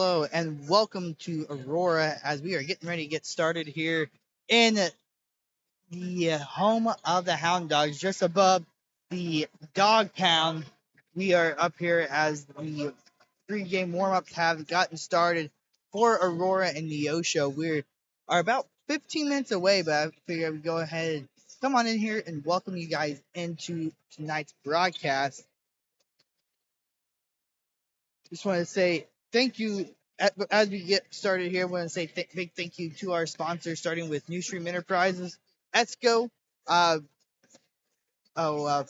hello, and welcome to Aurora as we are getting ready to get started here in the home of the Houn Dawgs, just above the Dog Pound. We are up here as the three-game warm-ups have gotten started for Aurora and Neosho. We are about 15 minutes away, but I figure we go ahead and come on in here and welcome you guys into tonight's broadcast. Just want to say thank you as we get started here. I want to say big thank you to our sponsors, starting with New Stream Enterprises, ESCO, uh, oh,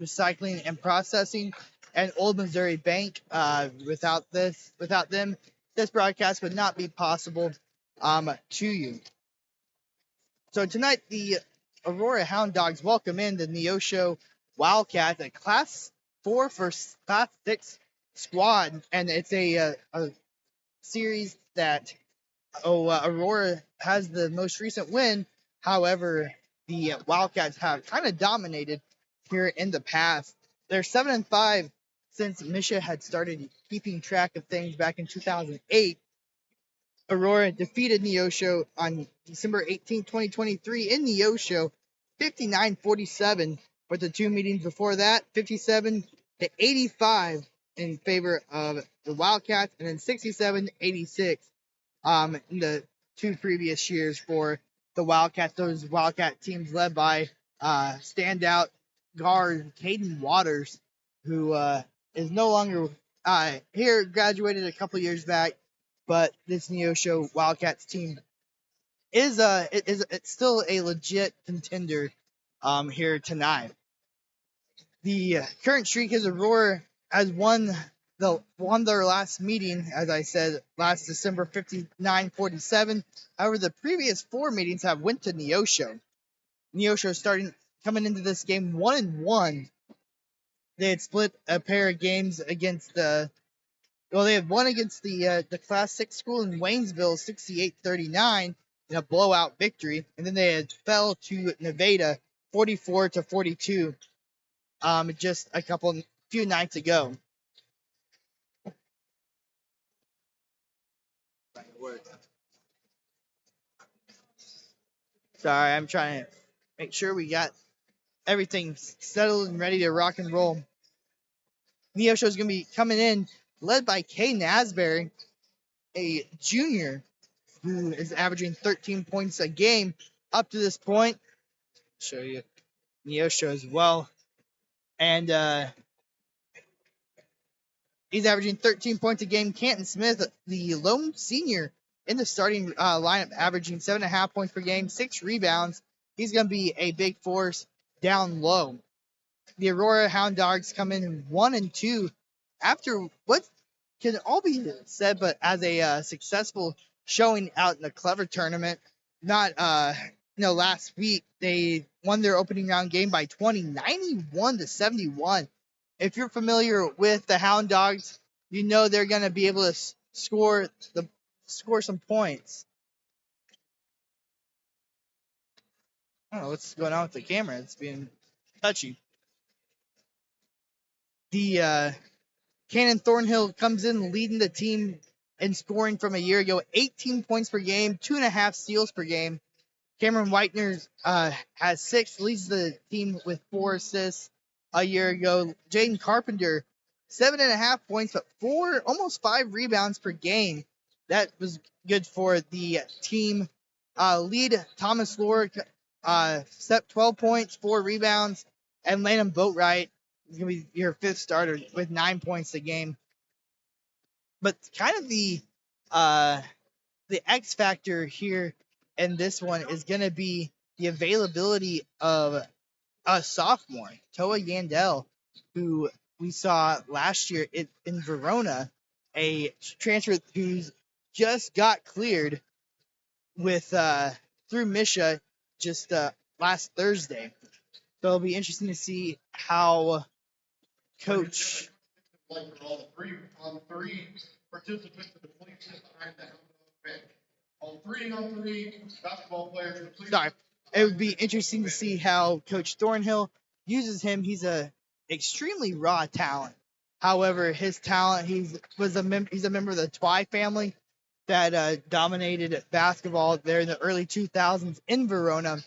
Recycling and Processing, and Old Missouri Bank. Without them, this broadcast would not be possible to you. So tonight, the Aurora Houn Dawgs welcome in the Neosho Wildcats, a Class 4 for Class 6 squad, and it's a series that Aurora has the most recent win. However, the Wildcats have kind of dominated here in the past. They're 7-5 since Misha had started keeping track of things back in 2008. Aurora defeated Neosho on December 18, 2023 in Neosho, 59-47. But the two meetings before that, 57-85 in favor of the Wildcats, and then 67-86 in the two previous years for the Wildcats. Those Wildcat teams led by standout guard Caden Waters, who is no longer here, graduated a couple years back, but this Neosho Wildcats team is it's still a legit contender here tonight. The current streak is Aurora has won their last meeting, as I said, last December, 59-47. However, the previous four meetings have went to Neosho. Neosho coming into this game 1-1. They had split a pair of games against they had won against the Class 6 school in Waynesville, 68-39, in a blowout victory, and then they had fell to Nevada, 44-42, just few nights ago. Sorry, I'm trying to make sure we got everything settled and ready to rock and roll. Neosho is going to be coming in, led by Kay Nasberry, a junior who is averaging 13 points a game up to this point. Show you Neosho as well. And he's averaging 13 points a game. Canton Smith, the lone senior in the starting lineup, averaging 7.5 points per game, 6 rebounds. He's going to be a big force down low. The Aurora Houn Dawgs come in 1-2 after what can all be said, but as a successful showing out in the Clever tournament. Not last week they won their opening round game by 20, 91-71. If you're familiar with the Houn Dawgs, you know they're going to be able to score some points. I don't know what's going on with the camera. It's being touchy. The Cannon Thornhill comes in leading the team in scoring from a year ago, 18 points per game, 2.5 steals per game. Cameron Whitener has 6, leads the team with 4 assists a year ago. Jaden Carpenter, 7.5 points, but almost 5 rebounds per game. That was good for the team. Lead Thomas Lorick, 12 points, 4 rebounds, and Landon Boatwright is going to be your 5th starter with 9 points a game. But kind of the X factor here in this one is going to be the availability of a sophomore, Toa Yandel, who we saw last year in Verona, a transfer who's just got cleared with through Misha just last Thursday. So it'll be interesting to see how Coach. All three participants in the play behind the bench. All three basketball players. Sorry. It would be interesting to see how Coach Thornhill uses him. He's a extremely raw talent. However, his talent, he's a member of the Twy family that dominated basketball there in the early 2000s in Verona.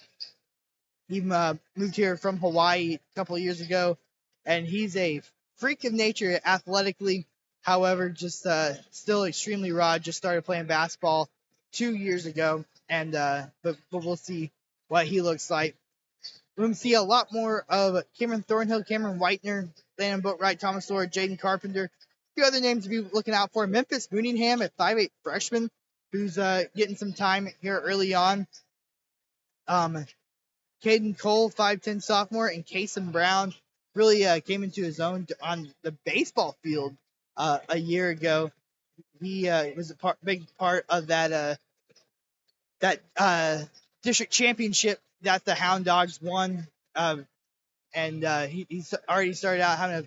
He moved here from Hawaii a couple of years ago, and he's a freak of nature athletically. However, just still extremely raw. Just started playing basketball 2 years ago, and but we'll see what he looks like. We're going to see a lot more of Cameron Thornhill, Cameron Whitener, Landon Boatwright, Thomas Lord, Jaden Carpenter. A few other names to be looking out for. Memphis Mooningham, a 5'8" freshman who's getting some time here early on. Caden Cole, 5'10" sophomore, and Kason Brown really came into his own on the baseball field a year ago. He was a big part of that district championship that the Houn Dawgs won, and he's already started out having a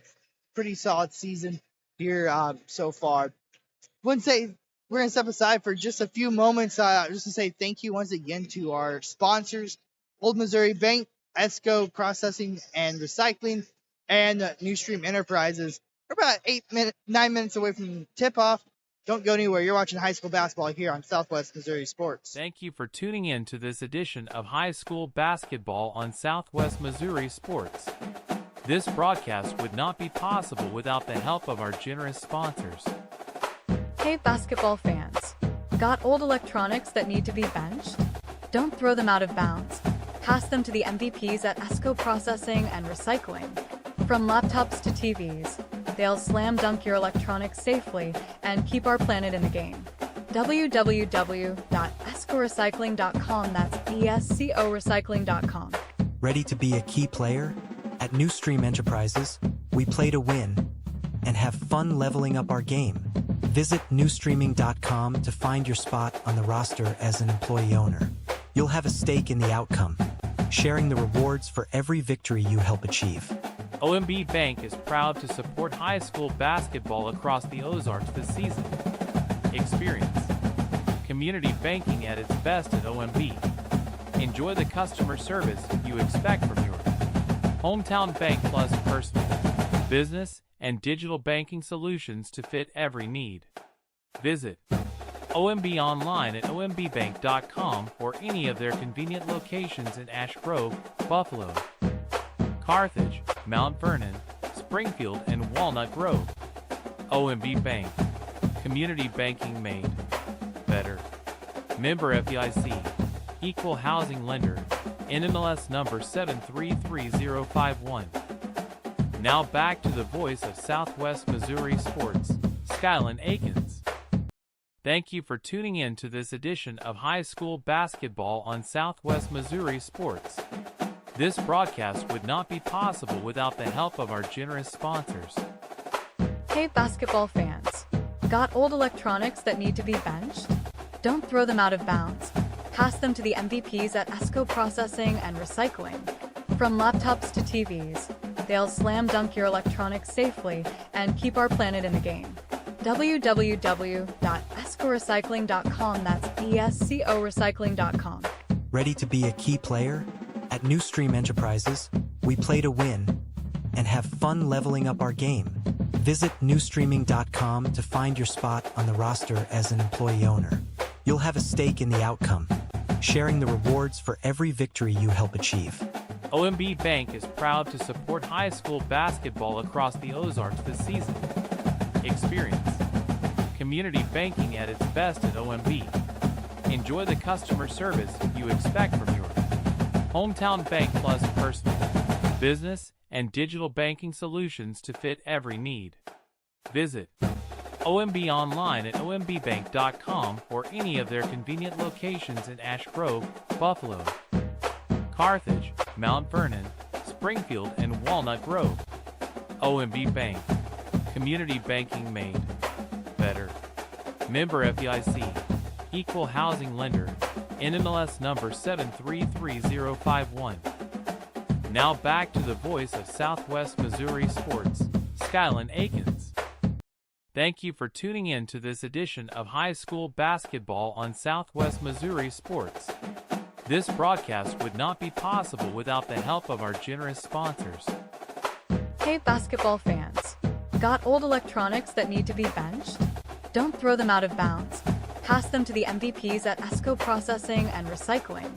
pretty solid season here so far. Wouldn't say we're going to step aside for just a few moments just to say thank you once again to our sponsors, Old Missouri Bank, ESCO Processing and Recycling, and New Stream Enterprises. We're about 9 minutes away from tip-off. Don't go anywhere. You're watching high school basketball here on Southwest Missouri Sports. Thank you for tuning in to this edition of High School Basketball on Southwest Missouri Sports. This broadcast would not be possible without the help of our generous sponsors. Hey basketball fans, got old electronics that need to be benched? Don't throw them out of bounds. Pass them to the MVPs at ESCO Processing and Recycling. From laptops to TVs, they'll slam dunk your electronics safely and keep our planet in the game. www.escorecycling.com, that's ESCO-recycling.com. Ready to be a key player? At New Stream Enterprises, we play to win and have fun leveling up our game. Visit newstreaming.com to find your spot on the roster as an employee owner. You'll have a stake in the outcome, sharing the rewards for every victory you help achieve. OMB Bank is proud to support high school basketball across the Ozarks this season. Experience community banking at its best at OMB. Enjoy the customer service you expect from your hometown bank, plus personal, business, and digital banking solutions to fit every need. Visit OMB online at ombbank.com or any of their convenient locations in Ash Grove, Buffalo, Carthage, Mount Vernon, Springfield, and Walnut Grove. OMB Bank. Community banking made better. Member FDIC. Equal housing lender. NMLS number 733051. Now back to the voice of Southwest Missouri Sports, Skylan Akins. Thank you for tuning in to this edition of High School Basketball on Southwest Missouri Sports. This broadcast would not be possible without the help of our generous sponsors. Hey basketball fans, got old electronics that need to be benched? Don't throw them out of bounds. Pass them to the MVPs at ESCO Processing and Recycling. From laptops to TVs, they'll slam dunk your electronics safely and keep our planet in the game. www.escorecycling.com, that's ESCO-recycling.com. Ready to be a key player? At New Stream Enterprises, we play to win and have fun leveling up our game. Visit newstreaming.com to find your spot on the roster as an employee owner. You'll have a stake in the outcome, sharing the rewards for every victory you help achieve. OMB Bank is proud to support high school basketball across the Ozarks this season. Experience community banking at its best at OMB. Enjoy the customer service you expect from your hometown bank, plus personal, business, and digital banking solutions to fit every need. Visit OMB online at ombbank.com or any of their convenient locations in Ash Grove, Buffalo, Carthage, Mount Vernon, Springfield, and Walnut Grove. OMB Bank. Community banking made better. Member FDIC. Equal housing lender. NMLS number 733051. Now back to the voice of Southwest Missouri Sports, Skylan Akins. Thank you for tuning in to this edition of High School Basketball on Southwest Missouri Sports. This broadcast would not be possible without the help of our generous sponsors. Hey basketball fans, Got old electronics that need to be benched? Don't throw them out of bounds. Pass them to the MVPs at ESCO Processing and Recycling.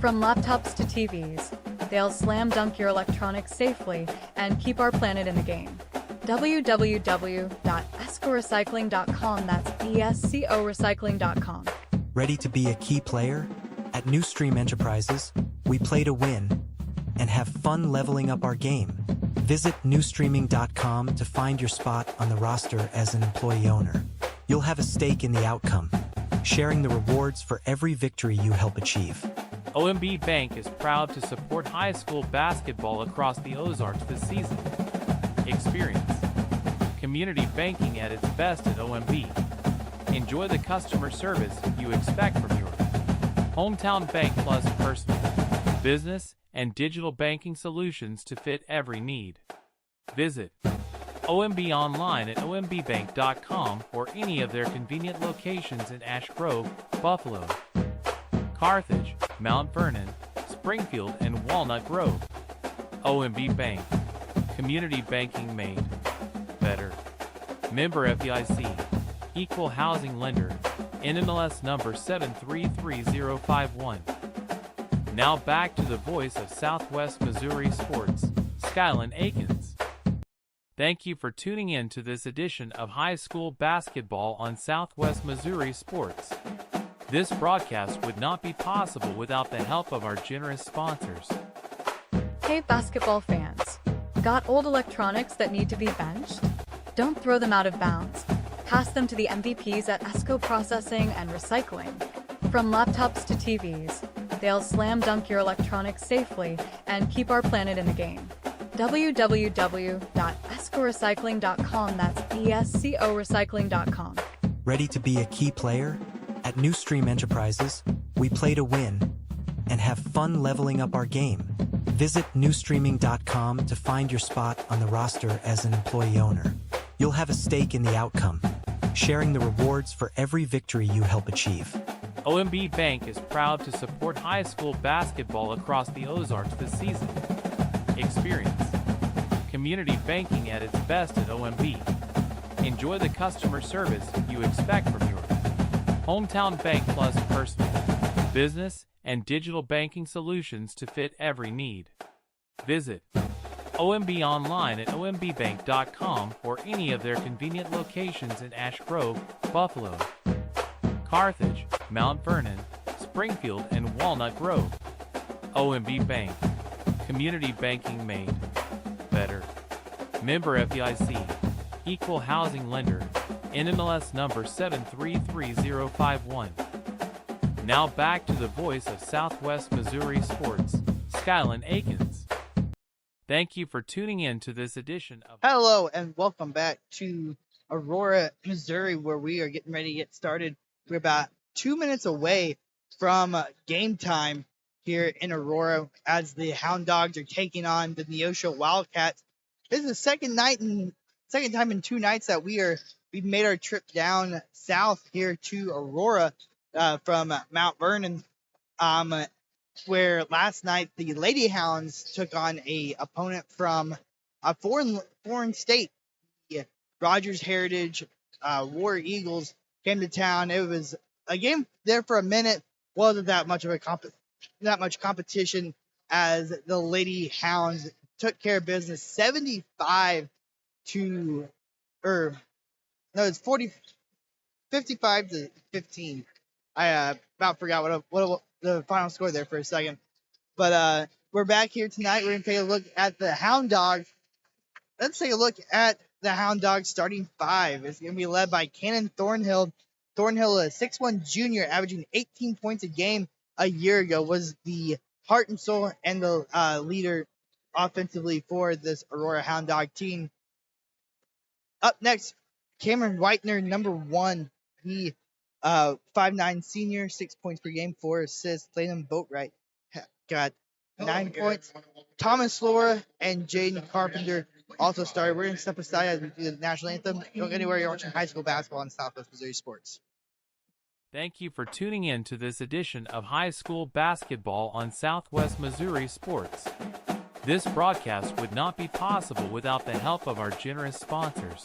From laptops to TVs, they'll slam dunk your electronics safely and keep our planet in the game. www.escorecycling.com, that's ESCO-recycling.com. Ready to be a key player? At New Stream Enterprises, we play to win and have fun leveling up our game. Visit newstreaming.com to find your spot on the roster as an employee owner. You'll have a stake in the outcome, sharing the rewards for every victory you help achieve. OMB Bank is proud to support high school basketball across the Ozarks this season. Experience community banking at its best at OMB. Enjoy the customer service you expect from your hometown bank, plus personal, business, and digital banking solutions to fit every need. Visit OMB online at ombbank.com or any of their convenient locations in Ash Grove, Buffalo, Carthage, Mount Vernon, Springfield, and Walnut Grove. OMB Bank. Community banking made better. Member FDIC. Equal housing lender. NMLS number 733051. Now back to the voice of Southwest Missouri Sports, Skylan Akins. Thank you for tuning in to this edition of High School Basketball on Southwest Missouri Sports. This broadcast would not be possible without the help of our generous sponsors. Hey basketball fans. Got old electronics that need to be benched? Don't throw them out of bounds. Pass them to the MVPs at ESCO Processing and Recycling. From laptops to TVs, they'll slam dunk your electronics safely and keep our planet in the game. www.escorecycling.com, that's ESCO-recycling.com. Ready to be a key player? At New Stream Enterprises, we play to win and have fun leveling up our game. Visit newstreaming.com to find your spot on the roster as an employee owner. You'll have a stake in the outcome, sharing the rewards for every victory you help achieve. OMB Bank is proud to support high school basketball across the Ozarks this season. Experience community banking at its best at OMB. Enjoy the customer service you expect from your hometown bank, plus personal, business, and digital banking solutions to fit every need. Visit OMB online at ombbank.com or any of their convenient locations in Ash Grove, Buffalo, Carthage, Mount Vernon, Springfield, and Walnut Grove. OMB Bank. Community banking made better. Member FDIC. Equal housing lender. NMLS number 733051. Now back to the voice of Southwest Missouri Sports, Skylan Akins. Thank you for tuning in to this edition of Hello and welcome back to Aurora, Missouri, where we are getting ready to get started. We're about 2 minutes away from game time here in Aurora as the Houn Dawgs are taking on the Neosho Wildcats. This is the second time in 2 nights that we've made our trip down south here to Aurora from Mount Vernon, where last night the Lady Hounds took on a opponent from a foreign state. The Rogers Heritage War Eagles came to town. It was a game there for a minute. Wasn't that much of competition as the Lady Hounds took care of business 55 to 55 to 15. I about forgot what the final score there for a second. But we're back here tonight. We're going to take a look at the Houn Dawgs. Let's take a look at the Houn Dawgs starting five. It's going to be led by Cannon Thornhill. Thornhill, a 6'1" junior, averaging 18 points a game a year ago, was the heart and soul and the leader offensively for this Aurora Houn Dawg team. Up next, Cameron Whitener, number 1. He 5'9" senior, 6 points per game, 4 assists. Clayton Boatwright got 9 points. Thomas Laura and Jaden Carpenter also started. We're going to step aside as we do the national anthem. Don't go anywhere. You're watching high school basketball on Southwest Missouri Sports. Thank you for tuning in to this edition of High School Basketball on Southwest Missouri Sports. This broadcast would not be possible without the help of our generous sponsors.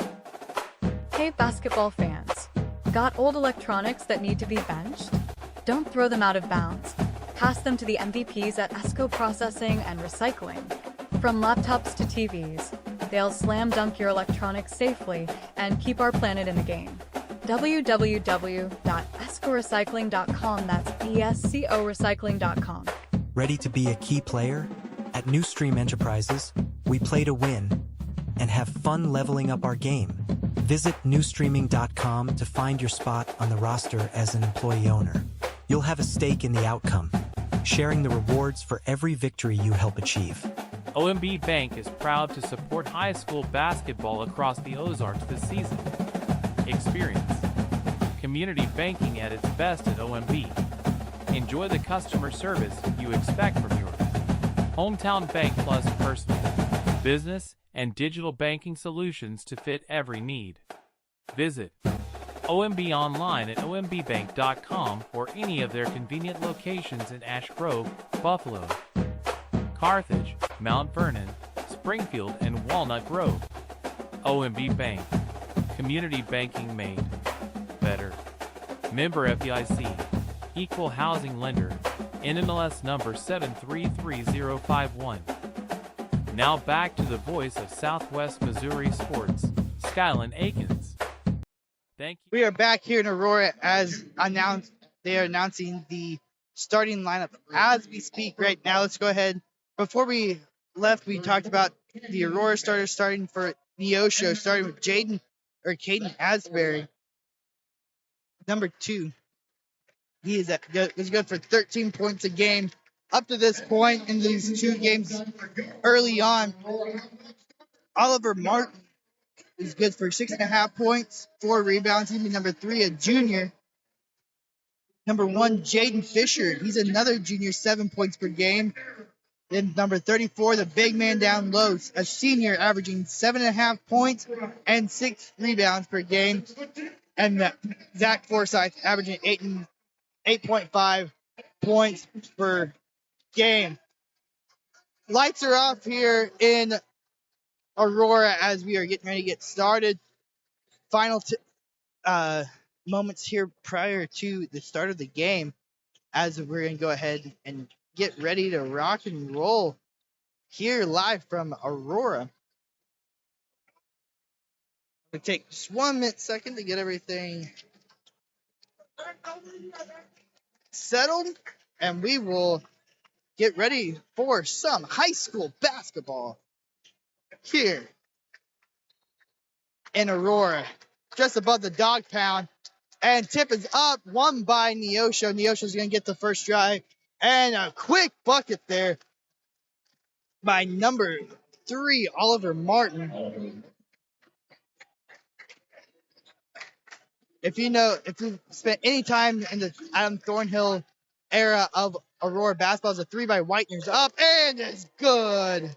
Hey basketball fans, got old electronics that need to be benched? Don't throw them out of bounds. Pass them to the MVPs at ESCO Processing and Recycling. From laptops to TVs, they'll slam dunk your electronics safely and keep our planet in the game. www.escorecycling.com, that's ESCO recycling.com. Ready to be a key player? At New Stream Enterprises, we play to win and have fun leveling up our game. Visit newstreaming.com to find your spot on the roster as an employee owner. You'll have a stake in the outcome, sharing the rewards for every victory you help achieve. OMB Bank is proud to support high school basketball across the Ozarks this season. Experience community banking at its best at OMB. Enjoy the customer service you expect from your hometown bank, plus personal, business, and digital banking solutions to fit every need. Visit OMB online at ombbank.com or any of their convenient locations in Ash Grove, Buffalo, Carthage, Mount Vernon, Springfield, and Walnut Grove. OMB Bank. Community banking made better. Member FDIC. Equal housing lender. NMLS number 733051. Now back to the voice of Southwest Missouri Sports, Skylan Akins. Thank you. We are back here in Aurora as announced. They are announcing the starting lineup as we speak right now. Let's go ahead. Before we left, we talked about the Aurora starters starting for Neosho, starting with Caden Asbury, number 2. He is good for 13 points a game up to this point in these 2 games early on. Oliver Martin is good for 6.5 points, 4 rebounds. He'll be number 3, a junior. Number 1, Jaden Fisher. He's another junior, 7 points per game. Then number 34, the big man down low, a senior, averaging 7.5 points and 6 rebounds per game. And Zach Forsyth averaging 8.5 points per game. Lights are off here in Aurora as we are getting ready to get started. Final moments here prior to the start of the game as we're going to go ahead and get ready to rock and roll here live from Aurora. I'm going to take just 1 second to get everything settled, and we will get ready for some high school basketball here in Aurora, just above the dog pound. And tip is up, won by Neosho. Neosho's going to get the first drive. And a quick bucket there by number 3, Oliver Martin. If you've spent any time in the Adam Thornhill era of Aurora basketball, it's a 3 by Whitener's up, and it's good.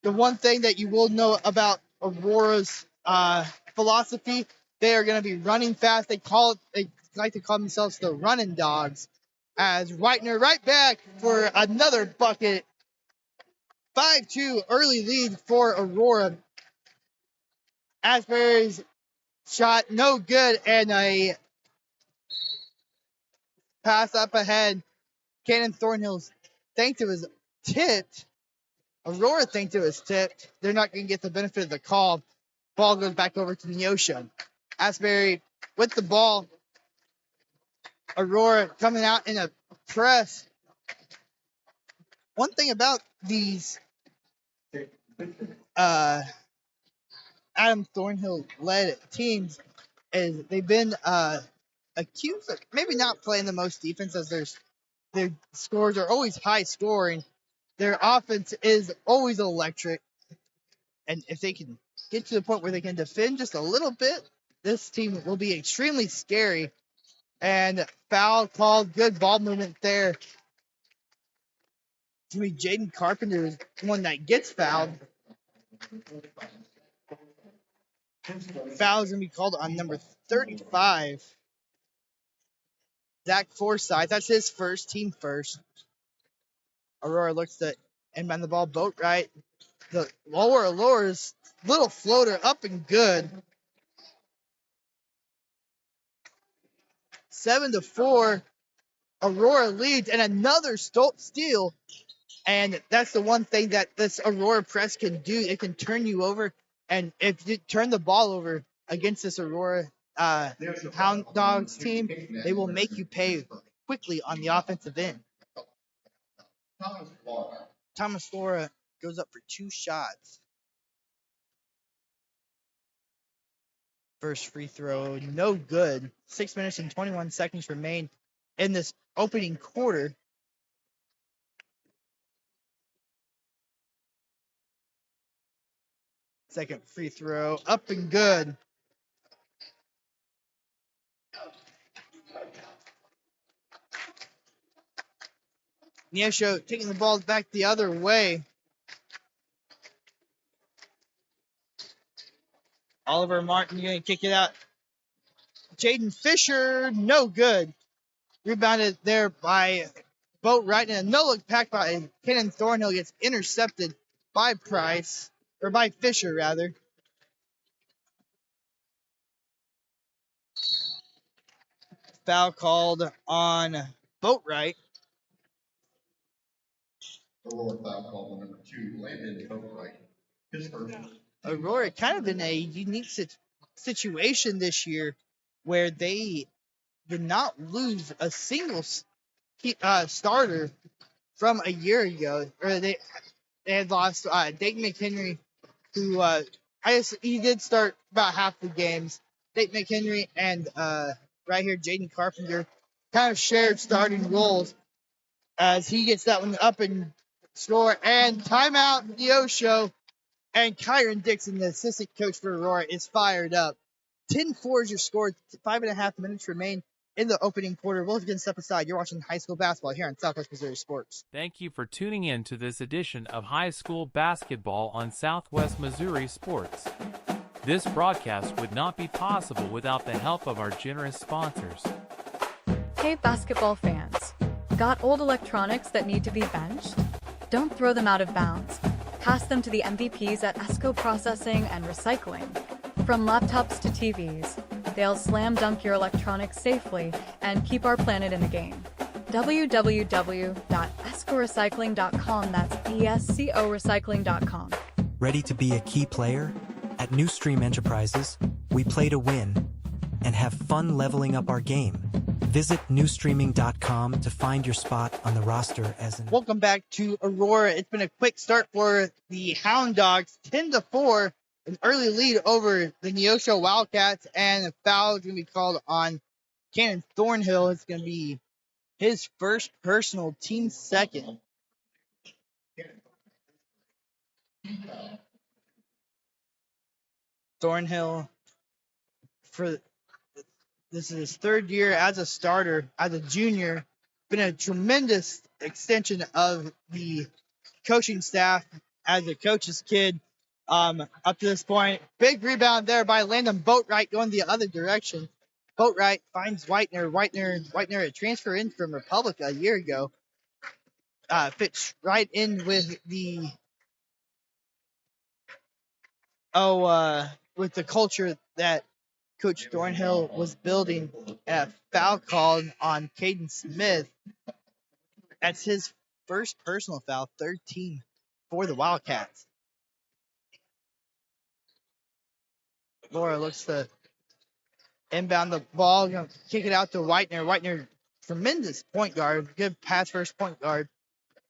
The one thing that you will know about Aurora's philosophy, they are going to be running fast. They like to call themselves the running dogs. As Whitener right back for another bucket. 5-2 early lead for Aurora. Asbury's shot no good, and a pass up ahead. Cannon Thornhill's thinks it was tipped. Aurora thinks it was tipped. They're not going to get the benefit of the call. Ball goes back over to Neosho. Asbury with the ball. Aurora coming out in a press. One thing about these Adam Thornhill-led teams is they've been accused of maybe not playing the most defense, as their scores are always high scoring. Their offense is always electric. And if they can get to the point where they can defend just a little bit, this team will be extremely scary. And foul called, good ball movement there. To me, Jaden Carpenter is the one that gets fouled. Foul is going to be called on number 35. Zach Forsyth, that's his first, team first. Aurora looks to inbound the ball. Boatwright. The Aurora's little floater up and good. 7-4. Aurora leads, and another steal. And that's the one thing that this Aurora press can do. It can turn you over. And if you turn the ball over against this Aurora Houn Dawgs team, they will make you pay quickly on the offensive end. Thomas Flora goes up for 2 shots. First free throw, no good. 6 minutes and 21 seconds remain in this opening quarter. Second free throw, up and good. Neosho taking the ball back the other way. Oliver Martin going to kick it out. Jaden Fisher, no good. Rebounded there by Boatwright, and a no-look pack by Kenan Thornhill gets intercepted by Fisher rather. Foul called on Boatwright. Aurora foul call number 2, Landon Boatwright. His first. Aurora kind of in a unique situation this year where they did not lose a single starter from a year ago. Or they had lost Dayton McHenry, who I guess he did start about half the games. Dayton McHenry and right here Jaden Carpenter kind of shared starting roles as he gets that one up and score. And timeout, Neosho. And Kyron Dixon, the assistant coach for Aurora, is fired up. 10-4 is your score. 5.5 minutes remain in the opening quarter. We'll again step aside. You're watching high school basketball here on Southwest Missouri Sports. Thank you for tuning in to this edition of High School Basketball on Southwest Missouri Sports. This broadcast would not be possible without the help of our generous sponsors. Hey basketball fans, got old electronics that need to be benched? Don't throw them out of bounds. Pass them to the MVPs at ESCO Processing and Recycling. From laptops to TVs, they'll slam dunk your electronics safely and keep our planet in the game. www.escorecycling.com, that's ESCO recycling.com. Ready to be a key player? At New Stream Enterprises, we play to win and have fun leveling up our game. Visit newstreaming.com to find your spot on the roster as an... Welcome back to Aurora. It's been a quick start for the Houn Dawgs. 10-4, an early lead over the Neosho Wildcats, and a foul is going to be called on Kenan Thornhill. It's going to be his first personal, team second. Thornhill, this is his third year as a starter, as a junior. Been a tremendous extension of the coaching staff as a coach's kid up to this point. Big rebound there by Landon Boatwright going the other direction. Boatwright finds Whitener. Whitener, a transfer in from Republic a year ago. Fits right in with the culture that Coach Thornhill was building. A foul called on Caden Smith. That's his first personal foul, 13 for the Wildcats. Laura looks to inbound the ball, kick it out to Whitener. Whitener, tremendous point guard, good pass first point guard,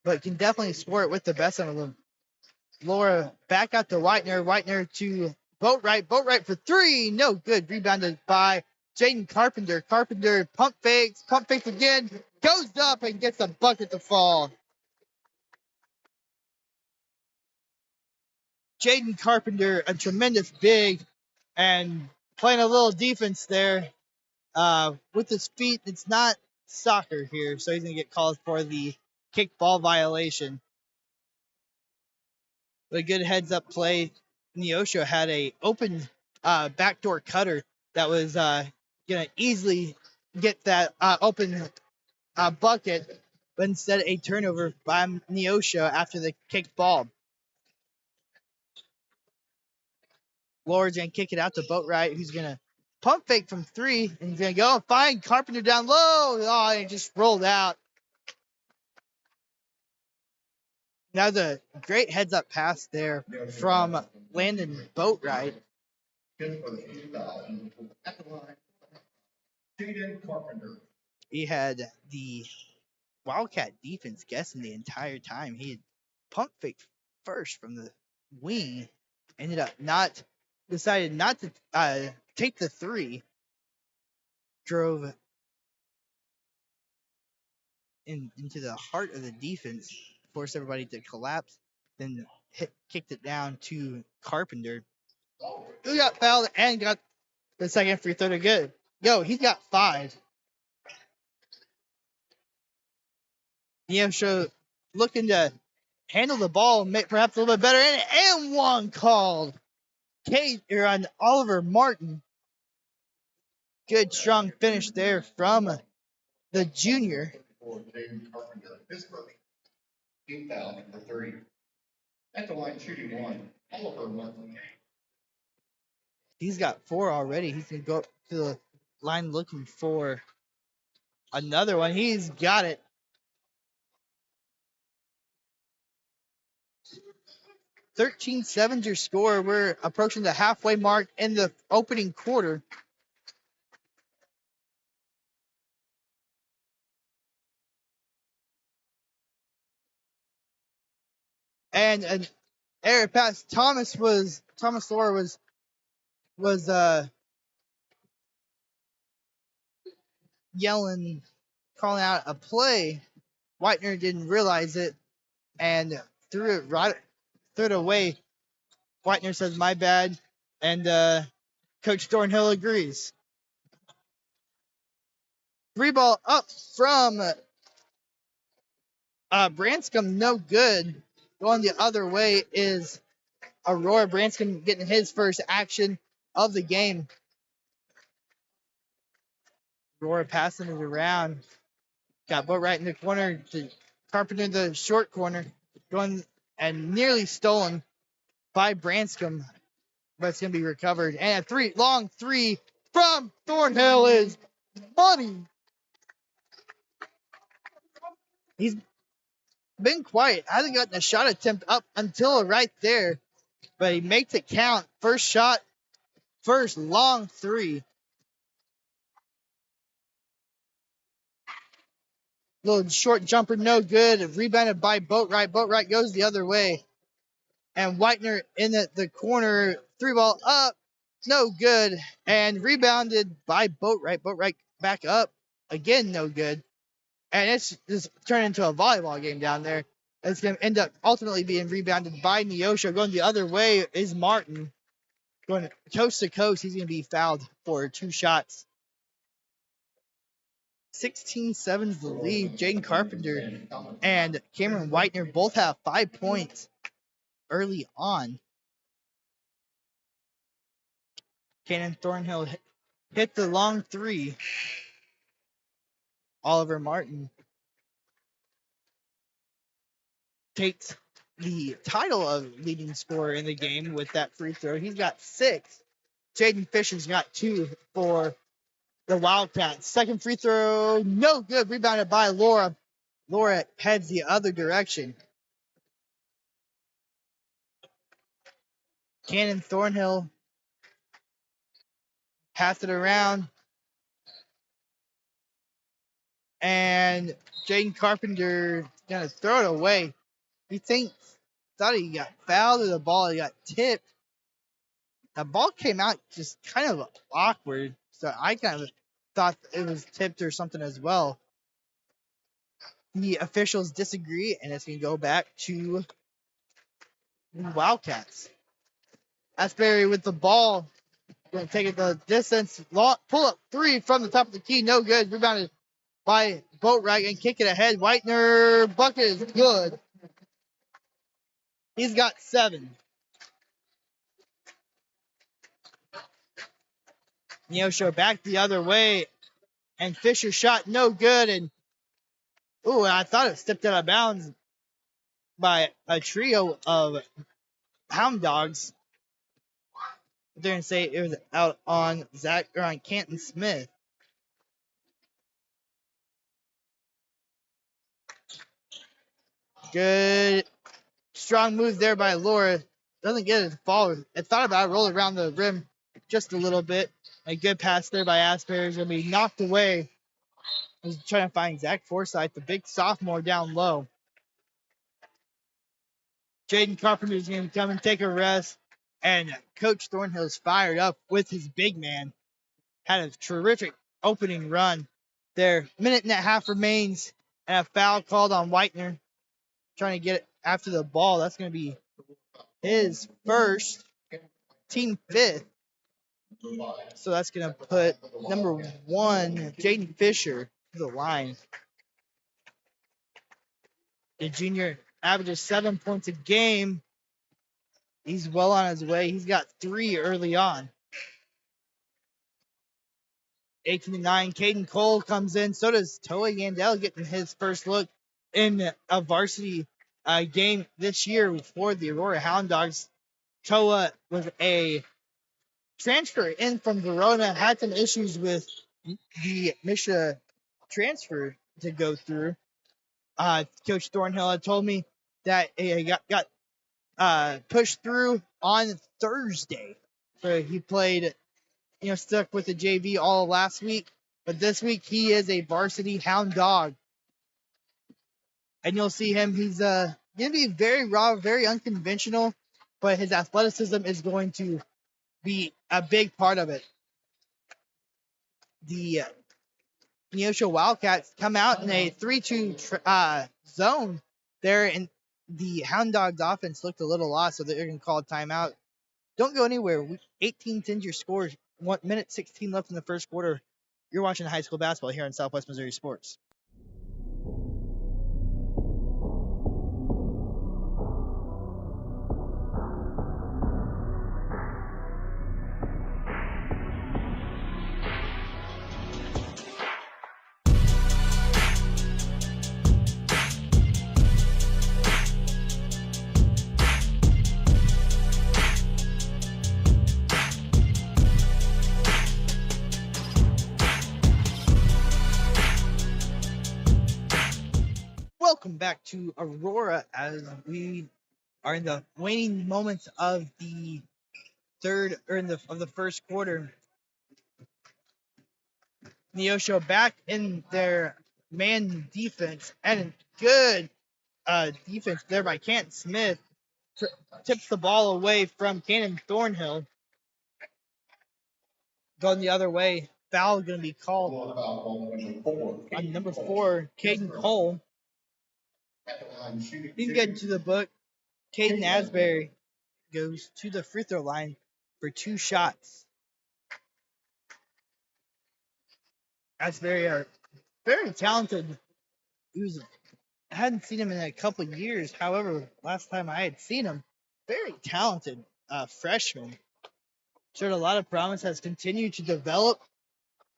but can definitely score it with the best of them. Laura back out to Whitener. Whitener to Boatwright. Boatwright for 3. No good. Rebounded by Jaden Carpenter. Carpenter pump fakes again. Goes up and gets a bucket to fall. Jaden Carpenter, a tremendous big, and playing a little defense there with his feet. It's not soccer here, so he's going to get called for the kickball violation. A good heads-up play. Neosho had a open backdoor cutter that was going to easily get that open bucket, but instead a turnover by Neosho after the kick ball. Lord's going to kick it out to Boatwright, who's going to pump fake from 3, and he's going to go and find Carpenter down low. Oh, and it just rolled out. That was a great heads-up pass there from Landon Boatwright. Good for the foul. At the line, Jaden Carpenter. He had the Wildcat defense guessing the entire time. He had pump fake first from the wing, ended up decided not to take the 3, drove into the heart of the defense, forced everybody to collapse, then kicked it down to Carpenter, who got fouled and got the second free throw to good. He's got 5. Neosho looking to handle the ball, perhaps a little bit better, and one called. On Oliver Martin. Good strong finish there from the junior. For Jaden Carpenter, his first. Team foul number 3. At the line, shooting 1, Oliver Martin. He's got 4 already. He's going to go up to the line looking for another one. He's got it. (13-7) your score. We're approaching the halfway mark in the opening quarter. And an error pass. Thomas Lohr was yelling, calling out a play. Whitener didn't realize it and threw it away. Whitener says, "My bad," and Coach Thornhill agrees. 3 ball up from Branscombe, no good. Going the other way is Aurora. Branscombe getting his first action of the game. Aurora passing it around. Got Boatwright in the corner to Carpenter in the short corner. Going and nearly stolen by Branscombe, but it's going to be recovered. And a long three from Thornhill is money. He's been quiet. Hasn't gotten a shot attempt up until right there, but he makes it count. First shot, first long 3. Little short jumper, no good. Rebounded by Boatwright. Boatwright goes the other way. And Whitener in the corner. 3 ball up, no good. And rebounded by Boatwright. Boatwright back up. Again, no good. And it's just turned into a volleyball game down there. It's going to end up ultimately being rebounded by Neosho. Going the other way is Martin. Going coast to coast. He's going to be fouled for 2 shots. 16-7 is the lead. Jaden Carpenter and Cameron Whitener both have 5 points early on. Cannon Thornhill hit the long 3. Oliver Martin takes the title of leading scorer in the game with that free throw. He's got 6. Jaden Fisher's got 2 for the Wildcats. Second free throw, no good. Rebounded by Laura. Laura heads the other direction. Cannon Thornhill pass it around. And Jaden Carpenter going to throw it away. He thought he got fouled or the ball got tipped. The ball came out just kind of awkward. So I kind of thought it was tipped or something as well. The officials disagree, and it's going to go back to Wildcats. Asbury with the ball. Going to take it the distance. Pull up 3 from the top of the key. No good. Rebounded by Boatwright and kick it ahead. Whitener bucket is good. He's got 7. Neosho back the other way. And Fisher shot no good. And Ooh, and I thought it stepped out of bounds by a trio of Hound Dogs. They're going to say it was out on Canton Smith. Good, strong move there by Aurora. Doesn't get it forward. I thought about it, roll around the rim just a little bit. A good pass there by Asbury is going to be knocked away. I was trying to find Zach Forsythe, the big sophomore down low. Jaden Carpenter is going to come and take a rest. And Coach Thornhill's fired up with his big man. Had a terrific opening run there. Minute and a half remains. And a foul called on Whitener. Trying to get it after the ball. That's going to be his first, team fifth. So that's going to put number 1, Jaden Fisher, to the line. The junior averages 7 points a game. He's well on his way. He's got 3 early on. 18-9, Caden Cole comes in. So does Toa Yandel, getting his first look in a varsity game this year for the Aurora Hound Dogs. Toa was a transfer in from Verona, had some issues with the Misha transfer to go through. Coach Thornhill had told me that he got pushed through on Thursday. So he played, stuck with the JV all last week. But this week he is a varsity Hound Dog. And you'll see him. He's going to be very raw, very unconventional. But his athleticism is going to be a big part of it. The Neosho Wildcats come out in a 3-2 zone there, and the Hound Dogs offense looked a little lost, so they're going to call a timeout. Don't go anywhere. 18-10 your score. 1 minute 16 left in the first quarter. You're watching high school basketball here on Southwest Missouri Sports. Welcome back to Aurora as we are in the waning moments of the first quarter. Neosho back in their man defense, and good defense there by Canton Smith. Tips the ball away from Cannon Thornhill. Going the other way, foul going to be called on number 4, Caden Cole. He's getting to the book. Caden Asbury goes to the free throw line for 2 shots. Asbury are very talented. I hadn't seen him in a couple of years. However, last time I had seen him, very talented freshman. Showed a lot of promise, has continued to develop.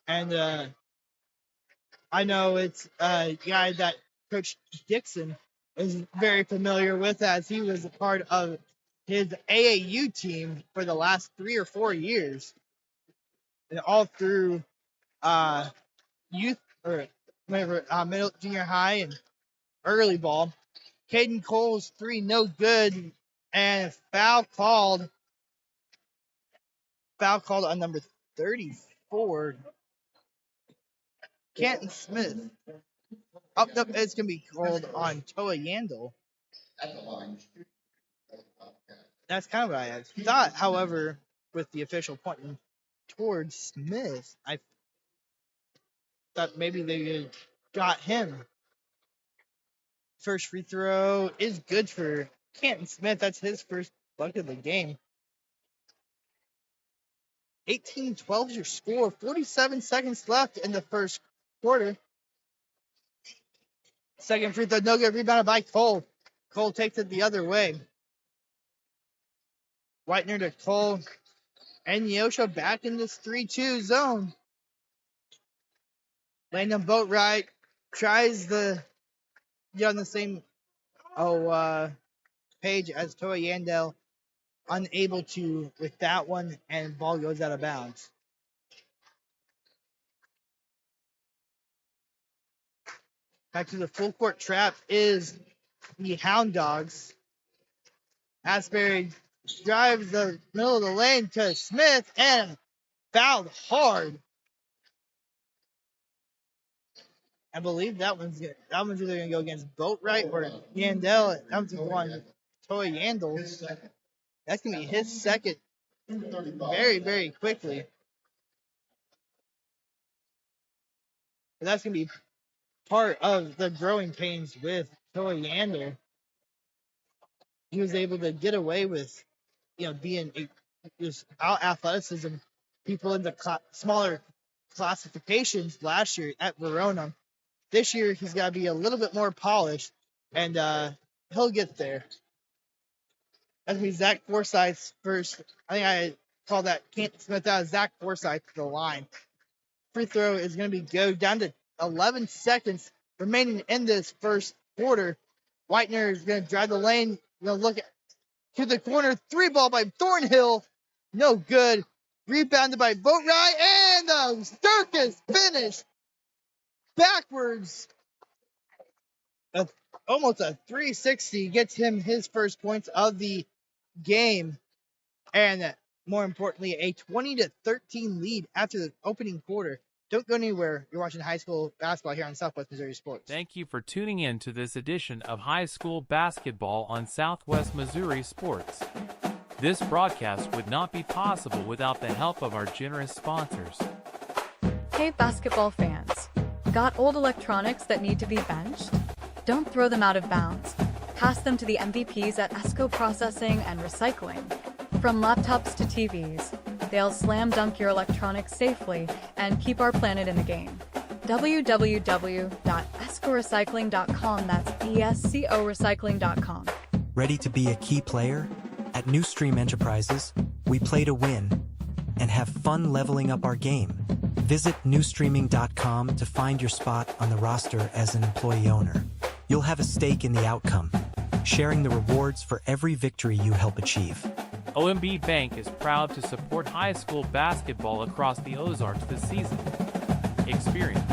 And I know it's a guy that Coach Dixon is very familiar with, as he was a part of his AAU team for the last 3 or 4 years. And all through youth or whatever, middle, junior high, and early ball. Caden Cole's 3 no good, and foul called on number 34, Canton Smith. Up, it's going to be called on Toa Yandel. That's kind of what I thought. However, with the official pointing towards Smith, I thought maybe they got him. First free throw is good for Canton Smith. That's his first bucket of the game. 18-12 is your score. 47 seconds left in the first quarter. Second free throw, no good. Rebounded by Cole. Cole takes it the other way. Whitener to Cole. And Neosho back in this 3-2 zone. Landon Boatwright tries the get on the same page as Toa Yandel, unable to with that one, and ball goes out of bounds. Back to the full court trap is the Houn Dawgs. Asbury drives the middle of the lane to Smith and fouled hard. I believe that one's either going to go against Boatwright or Yandel. That one's going to Toy Yandel. That's going to be his second very, very quickly. But that's going to be part of the growing pains with Toy Yandel. He was able to get away with, being just out athleticism people in the smaller classifications last year at Verona. This year, he's got to be a little bit more polished, and he'll get there. That's going to be Zach Forsythe's first. I think I call that Kent Smith out of Zach Forsythe to the line. Free throw is going to be go down to 11 seconds remaining in this first quarter. Whitener is going to drive the lane. Look to the corner. Three ball by Thornhill. No good. Rebounded by Boatwright. And the circus finish backwards. Almost a 360 gets him his first points of the game. And more importantly, a 20-13 lead after the opening quarter. Don't go anywhere. You're watching high school basketball here on Southwest Missouri Sports. Thank you for tuning in to this edition of High School Basketball on Southwest Missouri Sports. This broadcast would not be possible without the help of our generous sponsors. Hey basketball fans, got old electronics that need to be benched? Don't throw them out of bounds. Pass them to the MVPs at ESCO Processing and Recycling. From laptops to TVs, they'll slam dunk your electronics safely and keep our planet in the game. www.escorecycling.com, that's ESCO recycling.com. Ready to be a key player? At New Stream Enterprises, we play to win and have fun leveling up our game. Visit newstreaming.com to find your spot on the roster as an employee owner. You'll have a stake in the outcome, sharing the rewards for every victory you help achieve. OMB Bank is proud to support high school basketball across the Ozarks this season. Experience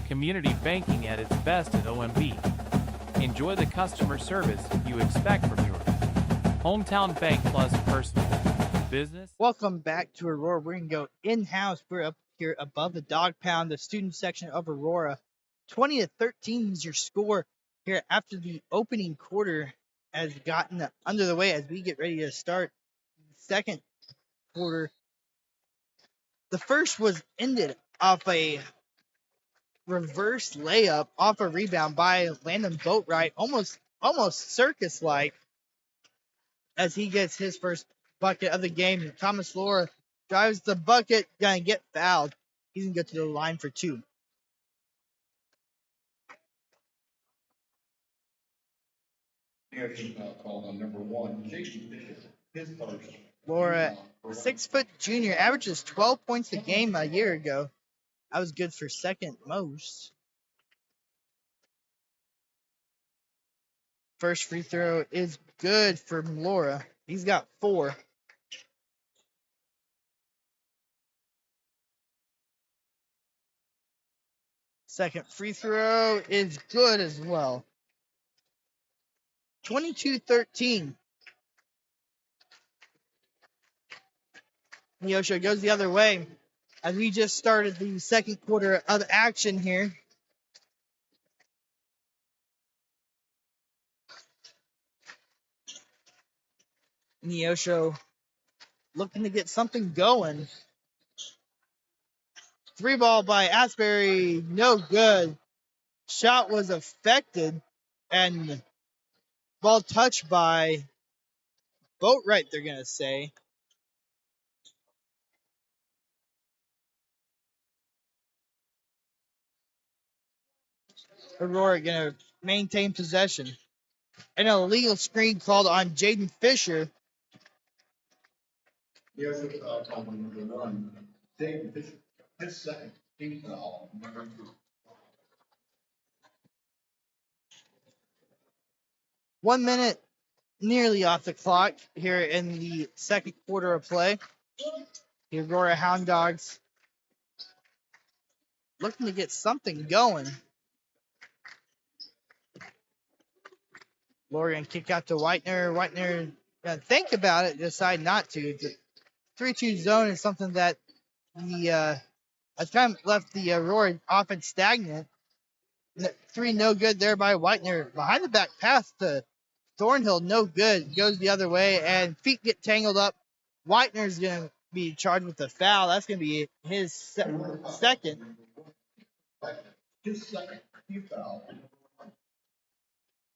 community banking at its best at OMB. Enjoy the customer service you expect from your hometown bank plus personal business. Welcome back to Aurora. We're going to go in-house. We're up here above the dog pound, the student section of Aurora. 20-13 is your score here after the opening quarter has gotten under the way as we get ready to start the second quarter. The first was ended off a reverse layup off a rebound by Landon Boatwright, almost circus-like, as he gets his first bucket of the game. Thomas Laura drives the bucket, gonna get fouled. He's gonna go to the line for two. Neosho foul called on number 1, Jason Bishop. His first. Laura, 6-foot junior, averages 12 points a game a year ago. I was good for second most. First free throw is good for Laura. He's got 4. Second free throw is good as well. 22-13. Neosho goes the other way as we just started the second quarter of action here. Neosho looking to get something going. Three ball by Asbury, no good. Shot was affected and ball touched by Boatwright, they're going to say. Aurora going to maintain possession. An illegal screen called on Jaden Fisher. Neosho foul called on number 1, Jason Bishop. His second team foul, number 2. 1 minute nearly off the clock here in the second quarter of play. The Aurora Houn Dawgs looking to get something going. Laura gonna kick out to Whitener. Whitener gonna think about it, decide not to. The 3-2 zone is something that has kind of left the Aurora offense stagnant. 3 no good there by Whitener. Behind the back pass to Thornhill, no good. Goes the other way, and feet get tangled up. Whitener's going to be charged with a foul. That's going to be his second. His second foul.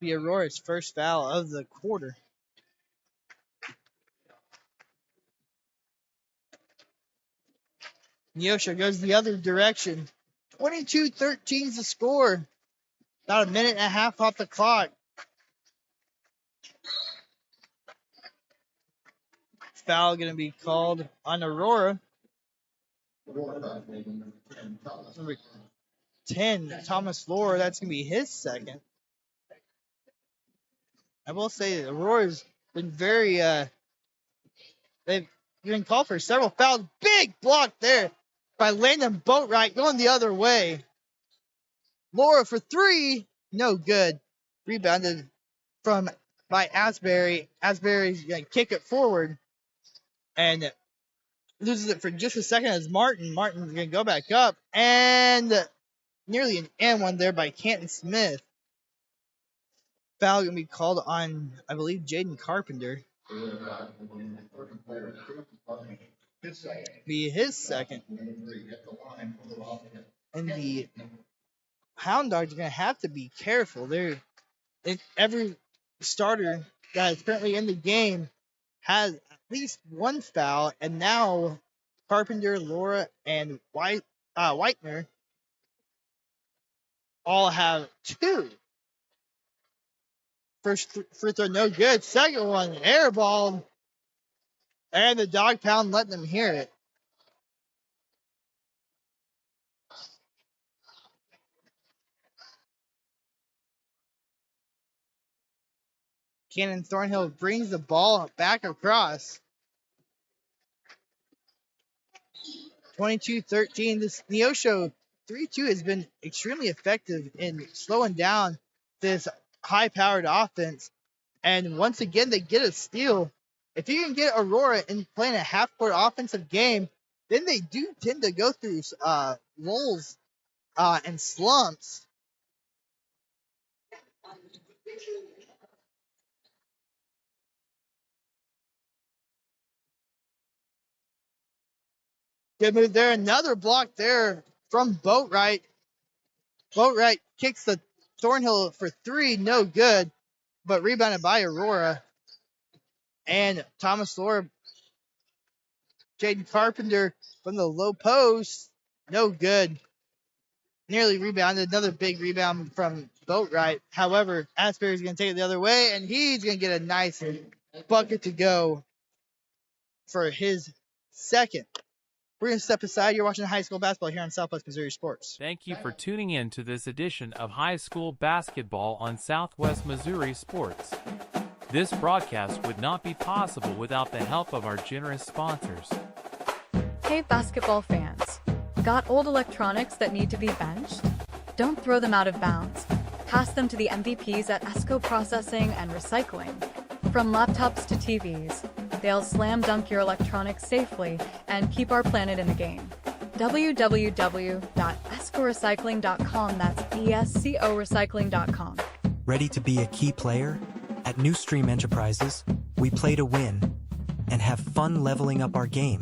Be Aurora's first foul of the quarter. Neosho goes the other direction. 22-13 is the score. About a minute and a half off the clock. Foul going to be called on Aurora. Number 10, Thomas Lohr. That's going to be his second. I will say that Aurora's been very, they've been called for several fouls. Big block there by Landon Boatwright going the other way. Laura for 3, no good. Rebounded by Asbury. Asbury's going to kick it forward and loses it for just a second as Martin's going to go back up, and nearly an and one there by Canton Smith. Foul going to be called on, I believe, Jaden Carpenter. Be his second. And the Houn Dawgs are going to have to be careful. Every starter that is currently in the game has at least one foul, and now Carpenter, Laura, and Whitener all have 2. First free throw, no good. Second one, airball. And the dog pound letting them hear it. Cannon Thornhill brings the ball back across. 22-13. This Neosho 3-2 has been extremely effective in slowing down this high-powered offense. And once again, they get a steal. If you can get Aurora in playing a half-court offensive game, then they do tend to go through lulls and slumps. Good move there. Another block there from Boatwright. Boatwright kicks the Thornhill for 3, no good, but rebounded by Aurora. And Thomas Lohr, Jaden Carpenter from the low post, no good. Nearly rebounded. Another big rebound from Boatwright. However, Asbury's going to take it the other way, and he's going to get a nice bucket to go for his second. We're going to step aside. You're watching high school basketball here on Southwest Missouri Sports. Thank you for tuning in to this edition of High School Basketball on Southwest Missouri Sports. This broadcast would not be possible without the help of our generous sponsors. Hey basketball fans, got old electronics that need to be benched? Don't throw them out of bounds. Pass them to the MVPs at ESCO Processing and Recycling. From laptops to TVs, they'll slam dunk your electronics safely and keep our planet in the game. www.escorecycling.com, that's ESCO recycling.com. Ready to be a key player? At New Stream Enterprises, we play to win and have fun leveling up our game.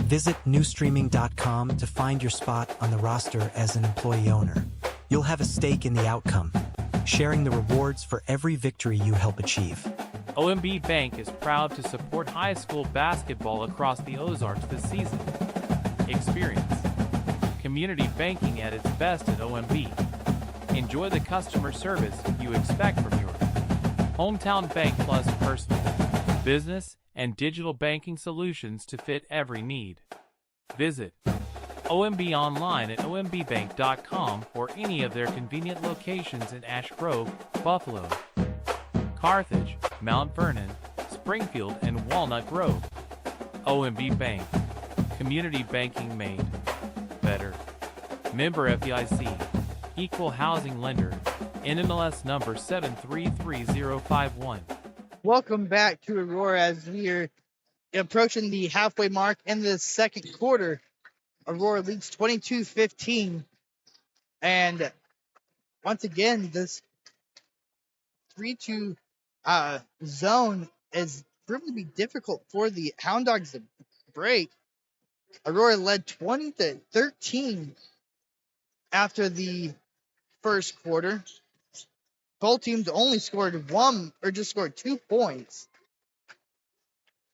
Visit newstreaming.com to find your spot on the roster as an employee owner. You'll have a stake in the outcome, sharing the rewards for every victory you help achieve. OMB Bank is proud to support high school basketball across the Ozarks this season. Experience community banking at its best at OMB. Enjoy the customer service you expect from your hometown bank, plus personal, business, and digital banking solutions to fit every need. Visit OMB online at ombbank.com or any of their convenient locations in Ash Grove, Buffalo, Carthage, Mount Vernon, Springfield, and Walnut Grove. OMB Bank. Community banking made better. Member FDIC. Equal housing lender. NMLS number 733051. Welcome back to Aurora as we are approaching the halfway mark in the second quarter. Aurora leads 22-15. And once again, this 3-2 zone is proven to be difficult for the Houn Dawgs to break. Aurora led 20-13 after the first quarter. Both teams only scored just scored 2 points.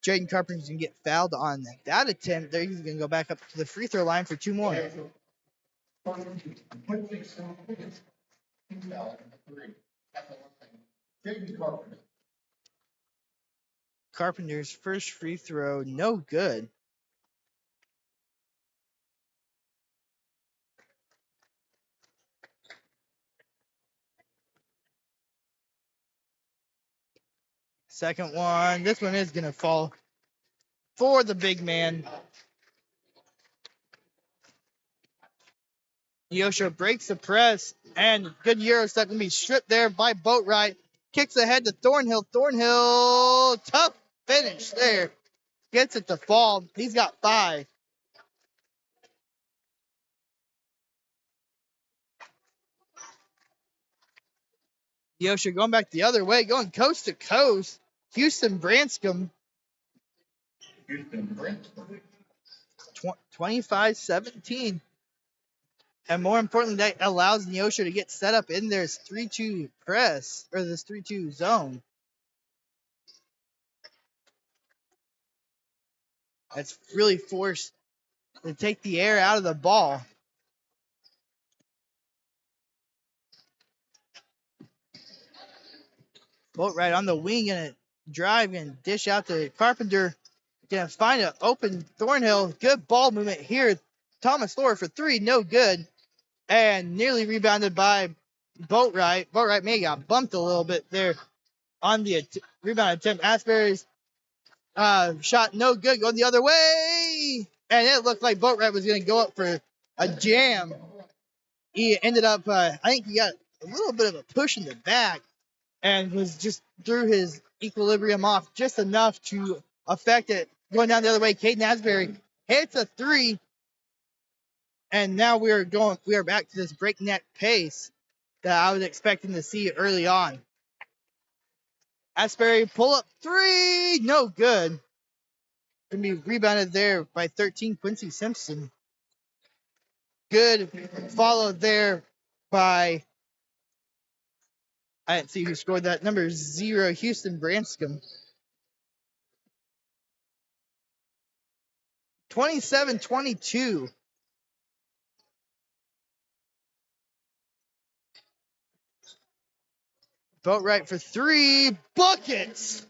Jaden Carpenter's going to get fouled on that attempt. There he's going to go back up to the free throw line for 2 more. Carpenter's first free throw, no good. Second one, this one is going to fall for the big man. Neosho breaks the press, and good Euro step going to be stripped there by Boatwright. Kicks ahead to Thornhill. Thornhill, tough finish there. Gets it to fall. He's got 5. Neosho going back the other way, going coast to coast. Houston Branscombe. 25-17. And more importantly, that allows Neosho to get set up in this 3-2 press, or this 3-2 zone. That's really forced to take the air out of the ball. Boatwright on the wing and drive and dish out to Carpenter. Gonna find an open Thornhill. Good ball movement here. Thomas Laura for 3, no good. And nearly rebounded by Boatwright. Boatwright may have got bumped a little bit there on the rebound attempt. Asbury's shot no good, going the other way. And it looked like Boatwright was going to go up for a jam. He ended up, I think he got a little bit of a push in the back and was just threw his equilibrium off just enough to affect it. Going down the other way, Caden Asbury hits a 3. And now we are back to this breakneck pace that I was expecting to see early on. Asbury pull up 3, no good. Gonna be rebounded there by 13, Quincy Simpson. Good followed there by, I didn't see who scored that, number 0, Houston Branscombe. 27-22. Boatwright for 3, buckets!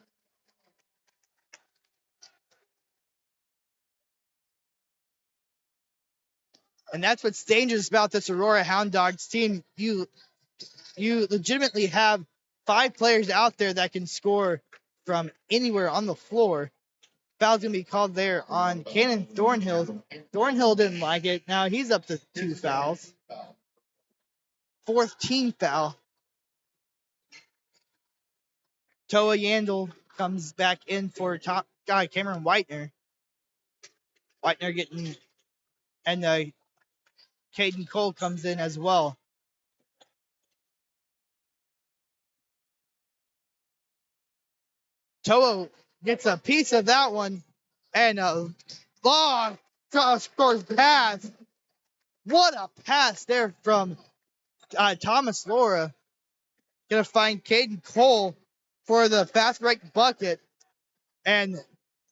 And that's what's dangerous about this Aurora Houn Dawgs team. You legitimately have 5 players out there that can score from anywhere on the floor. Foul's going to be called there on Cannon Thornhill. Thornhill didn't like it. Now he's up to 2 fouls. 4th team foul. Toa Yandel comes back in for Cameron Whitener. Whitener getting, and Caden Cole comes in as well. Toa gets a piece of that one, and a long scores pass. What a pass there from Thomas Laura. Gonna find Caden Cole for the fast break bucket, and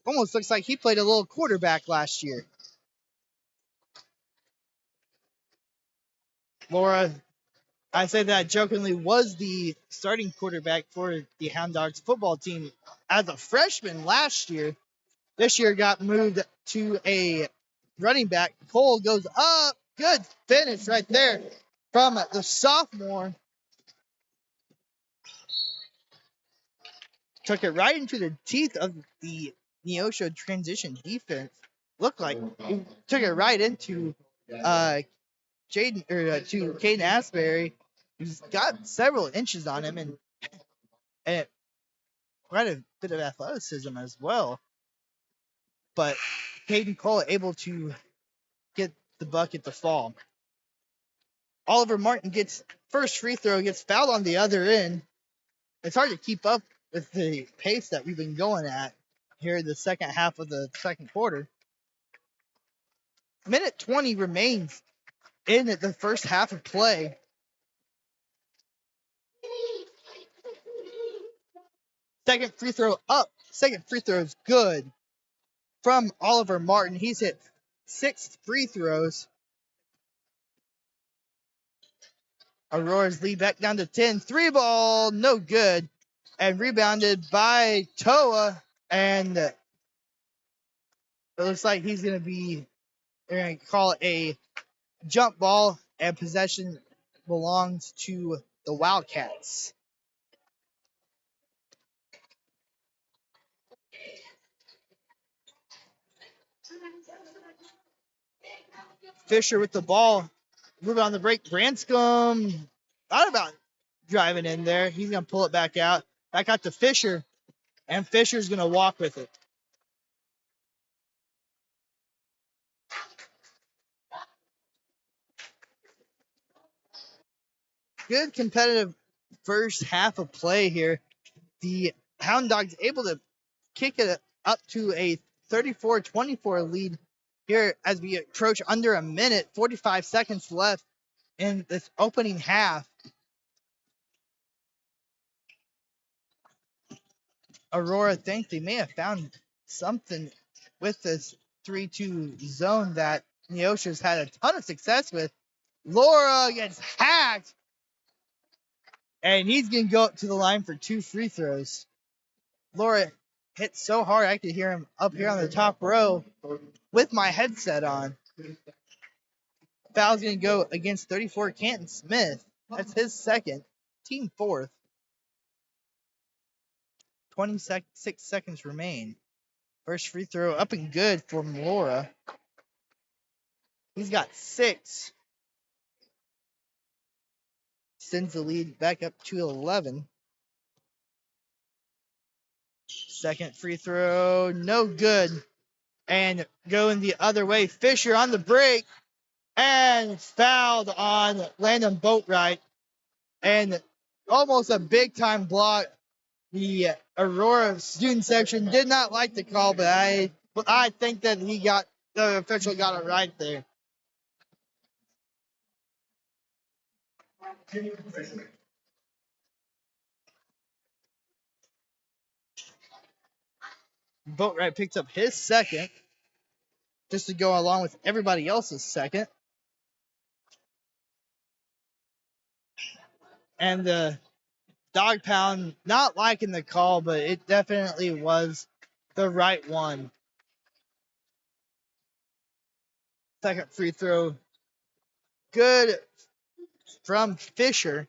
almost looks like he played a little quarterback last year. Laura, I say that jokingly, was the starting quarterback for the Houn Dawgs football team as a freshman last year. This year got moved to a running back. Cole goes up. Good finish right there from the sophomore. took it right into the teeth of the Neosho transition defense. Looked like he took it right into to Caden Asbury, who's got several inches on him and quite a bit of athleticism as well. But Caden Cole able to get the bucket to fall. Oliver Martin gets first free throw, gets fouled on the other end. It's hard to keep up with the pace that we've been going at here in the second half of the second quarter. Minute 20 remains in the first half of play. Second free throw up. Second free throw is good from Oliver Martin. He's hit 6 free throws. Aurora's lead back down to 10. 3-ball, no good. And rebounded by Toa. And it looks like he's going to be, they're going to call it a jump ball, and possession belongs to the Wildcats. Fisher with the ball. Moving on the break. Branscombe thought about driving in there. He's going to pull it back out. Back out to Fisher. And Fisher's going to walk with it. Good competitive first half of play here. The Houn Dawgs able to kick it up to a 34-24 lead here as we approach under a minute, 45 seconds left in this opening half. Aurora thinks they may have found something with this 3-2 zone that Neosho's had a ton of success with. Laura gets hacked, and he's going to go up to the line for 2 free throws. Laura hit so hard I could hear him up here on the top row with my headset on. Foul's going to go against 34 Canton Smith. That's his second, team fourth. 26 seconds remain. First free throw up and good for Laura. He's got 6. Sends the lead back up to 11. Second free throw, no good. And going the other way, Fisher on the break. And fouled on Landon Boatwright. And almost a big-time block. The Aurora student section did not like the call, but I think that the official got it right there. Boatwright picks up his second, just to go along with everybody else's second. And the Dog Pound not liking the call, but it definitely was the right one. Second free throw, good from Fisher.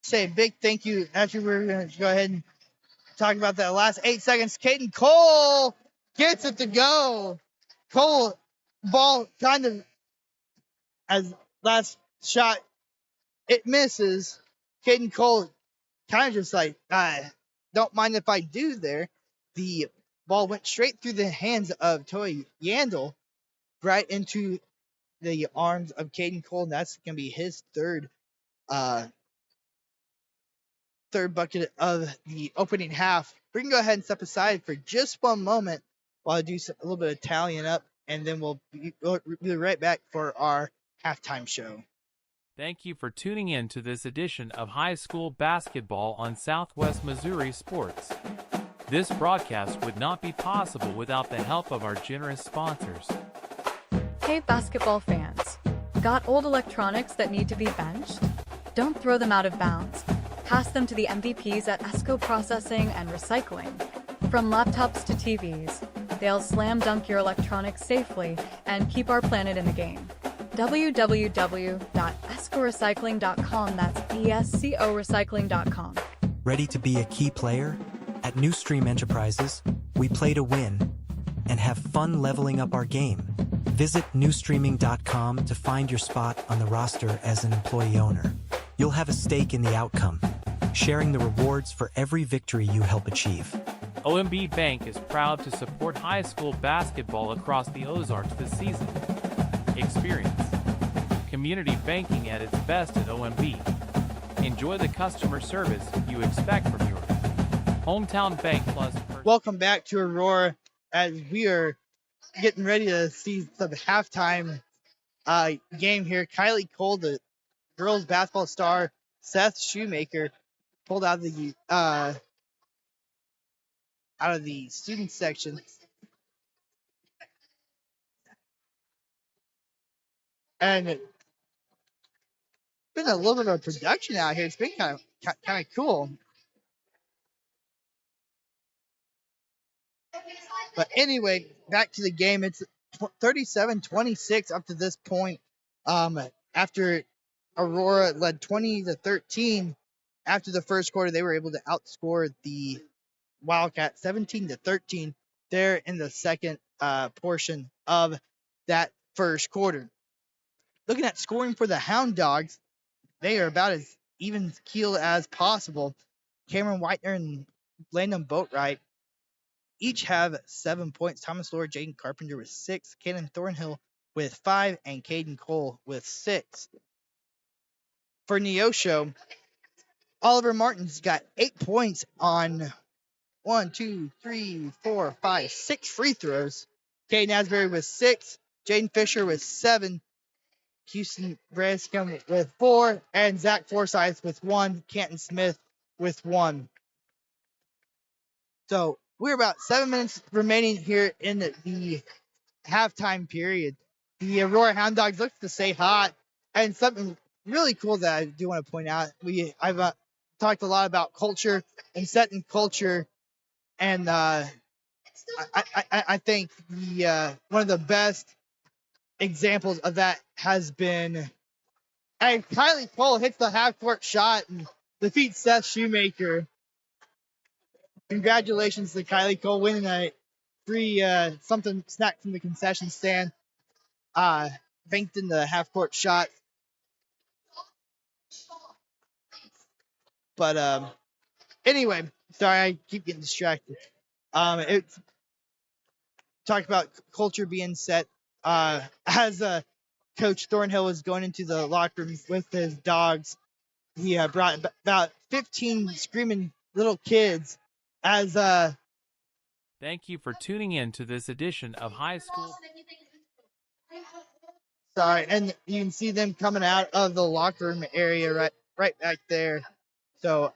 Say a big thank you. Actually, we're going to go ahead and talk about that last 8 seconds. Caden Cole gets it to go. Cole ball kind of as last shot, it misses. Caden Cole kind of just like, don't mind if I do there. The ball went straight through the hands of Toy Yandel, right into the arms of Caden Cole. And that's going to be his third bucket of the opening half. We can go ahead and step aside for just one moment while I do a little bit of tallying up, and then we'll be right back for our halftime show. Thank you for tuning in to this edition of High School Basketball on Southwest Missouri Sports. This broadcast would not be possible without the help of our generous sponsors. Hey basketball fans, got old electronics that need to be benched? Don't throw them out of bounds. Pass them to the MVPs at ESCO Processing and Recycling. From laptops to TVs, they'll slam dunk your electronics safely and keep our planet in the game. www.escorecycling.com. That's ESCO recycling.com. Ready to be a key player? At New Stream Enterprises, we play to win and have fun leveling up our game. Visit newstreaming.com to find your spot on the roster as an employee owner. You'll have a stake in the outcome, sharing the rewards for every victory you help achieve. OMB Bank is proud to support high school basketball across the Ozarks this season. Experience community banking at its best at OMB. Enjoy the customer service you expect from your hometown bank plus. Welcome back to Aurora as we are getting ready to see the halftime game here. Kylie Cole, the girls basketball star, Seth Shoemaker, pulled out of the student section. And it's been a little bit of a production out here. It's been kind of cool. But anyway, back to the game. It's 37-26 up to this point. After Aurora led 20-13 after the first quarter, they were able to outscore the Wildcats 17-13 there in the second portion of that first quarter. Looking at scoring for the Houn Dawgs, they are about as even keel as possible. Cameron Whitener and Landon Boatwright each have 7 points. Thomas Lord, Jaden Carpenter with 6, Kaden Thornhill with 5, and Caden Cole with 6. For Neosho, Oliver Martin's got 8 points on 6 free throws. Caden Asbury with 6, Jaden Fisher with 7, Houston Branscombe with 4, and Zach Forsyth with 1, Canton Smith with 1. So we're about 7 minutes remaining here in the halftime period. The Aurora Hound Dogs look to stay hot, and something really cool that I do want to point out. I've talked a lot about culture and setting culture, and I think one of the best examples of that has been, and Kylie Cole hits the half-court shot and defeats Seth Shoemaker. Congratulations to Kylie Cole winning a free something snack from the concession stand. Banked in the half-court shot. But anyway, sorry, I keep getting distracted. It's talked about culture being set. As Coach Thornhill was going into the locker room with his dogs, he brought about 15 screaming little kids as Thank you for tuning in to this edition of High School. Sorry, and you can see them coming out of the locker room area right back there. So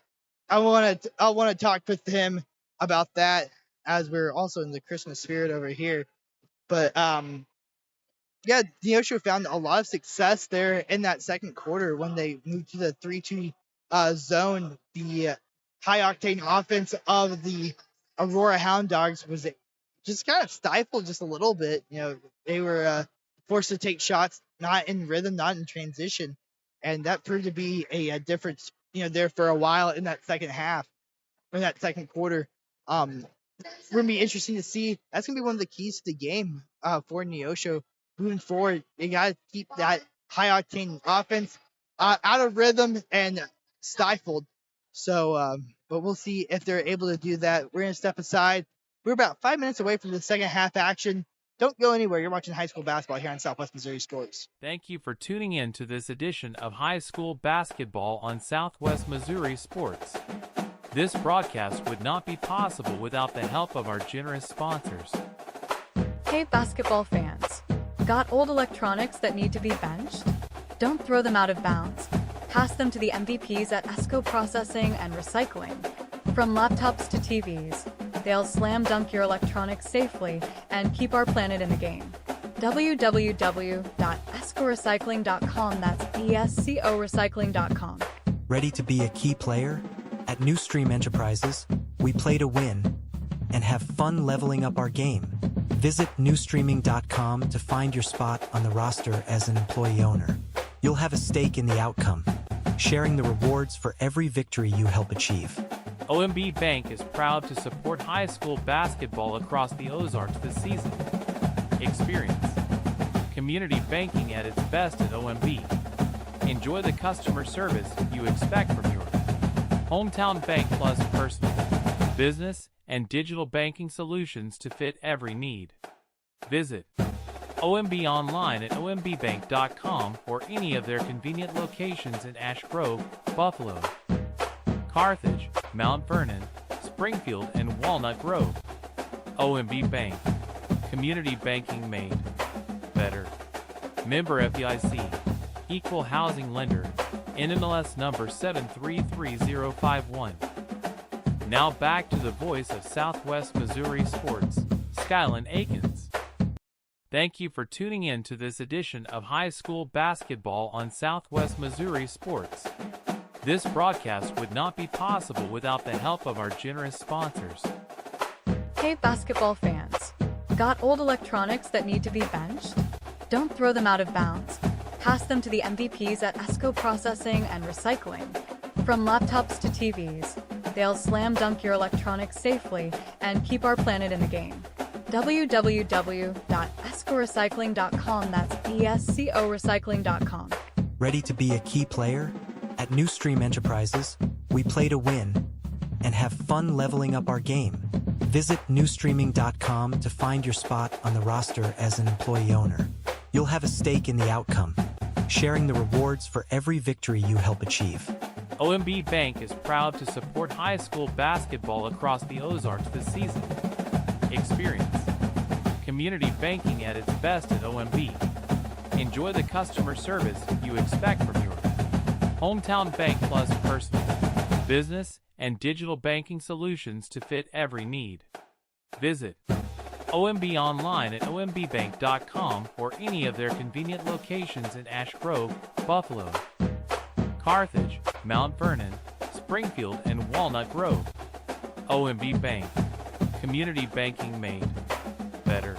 I want to talk with him about that as we're also in the Christmas spirit over here. But yeah, Neosho found a lot of success there in that second quarter when they moved to the 3-2 zone. The high-octane offense of the Aurora Hound Dogs was just kind of stifled just a little bit. You know, they were forced to take shots not in rhythm, not in transition, and that proved to be a difference, there for a while in that second half, in that second quarter. We're going to be interesting to see. That's going to be one of the keys to the game for Neosho moving forward. They got to keep that high-octane offense out of rhythm and stifled. So, but we'll see if they're able to do that. We're going to step aside. We're about 5 minutes away from the second half action. Don't go anywhere. You're watching high school basketball here on Southwest Missouri Sports. Thank you for tuning in to this edition of High School Basketball on Southwest Missouri Sports. This broadcast would not be possible without the help of our generous sponsors. Hey basketball fans, got old electronics that need to be benched? Don't throw them out of bounds. Pass them to the MVPs at ESCO Processing and Recycling. From laptops to TVs, they'll slam dunk your electronics safely and keep our planet in the game. www.escorecycling.com. That's ESCO recycling.com. Ready to be a key player? At New Stream Enterprises, we play to win and have fun leveling up our game. Visit newstreaming.com to find your spot on the roster as an employee owner. You'll have a stake in the outcome, sharing the rewards for every victory you help achieve. OMB Bank is proud to support high school basketball across the Ozarks this season. Experience community banking at its best at OMB. Enjoy the customer service you expect from your hometown bank, plus personal, business, and digital banking solutions to fit every need. Visit OMB online at ombbank.com or any of their convenient locations in Ash Grove, Buffalo, Carthage, Mount Vernon, Springfield, and Walnut Grove. OMB Bank. Community banking made better. Member FDIC. Equal housing lender. NMLS number 733051. Now back to the voice of Southwest Missouri Sports, Skylan Akins. Thank you for tuning in to this edition of High School Basketball on Southwest Missouri Sports. This broadcast would not be possible without the help of our generous sponsors. Hey basketball fans. Got old electronics that need to be benched? Don't throw them out of bounds. Pass them to the MVPs at ESCO Processing and Recycling. From laptops to TVs, they'll slam dunk your electronics safely and keep our planet in the game. www.escorecycling.com, that's ESCO recycling.com. Ready to be a key player? At New Stream Enterprises, we play to win and have fun leveling up our game. Visit newstreaming.com to find your spot on the roster as an employee owner. You'll have a stake in the outcome, sharing the rewards for every victory you help achieve. OMB Bank is proud to support high school basketball across the Ozarks this season. Experience community banking at its best at OMB. Enjoy the customer service you expect from your hometown bank, plus personal, business, and digital banking solutions to fit every need. Visit OMB online at ombbank.com or any of their convenient locations in Ash Grove, Buffalo, Carthage, Mount Vernon, Springfield, and Walnut Grove. OMB Bank. Community banking made better.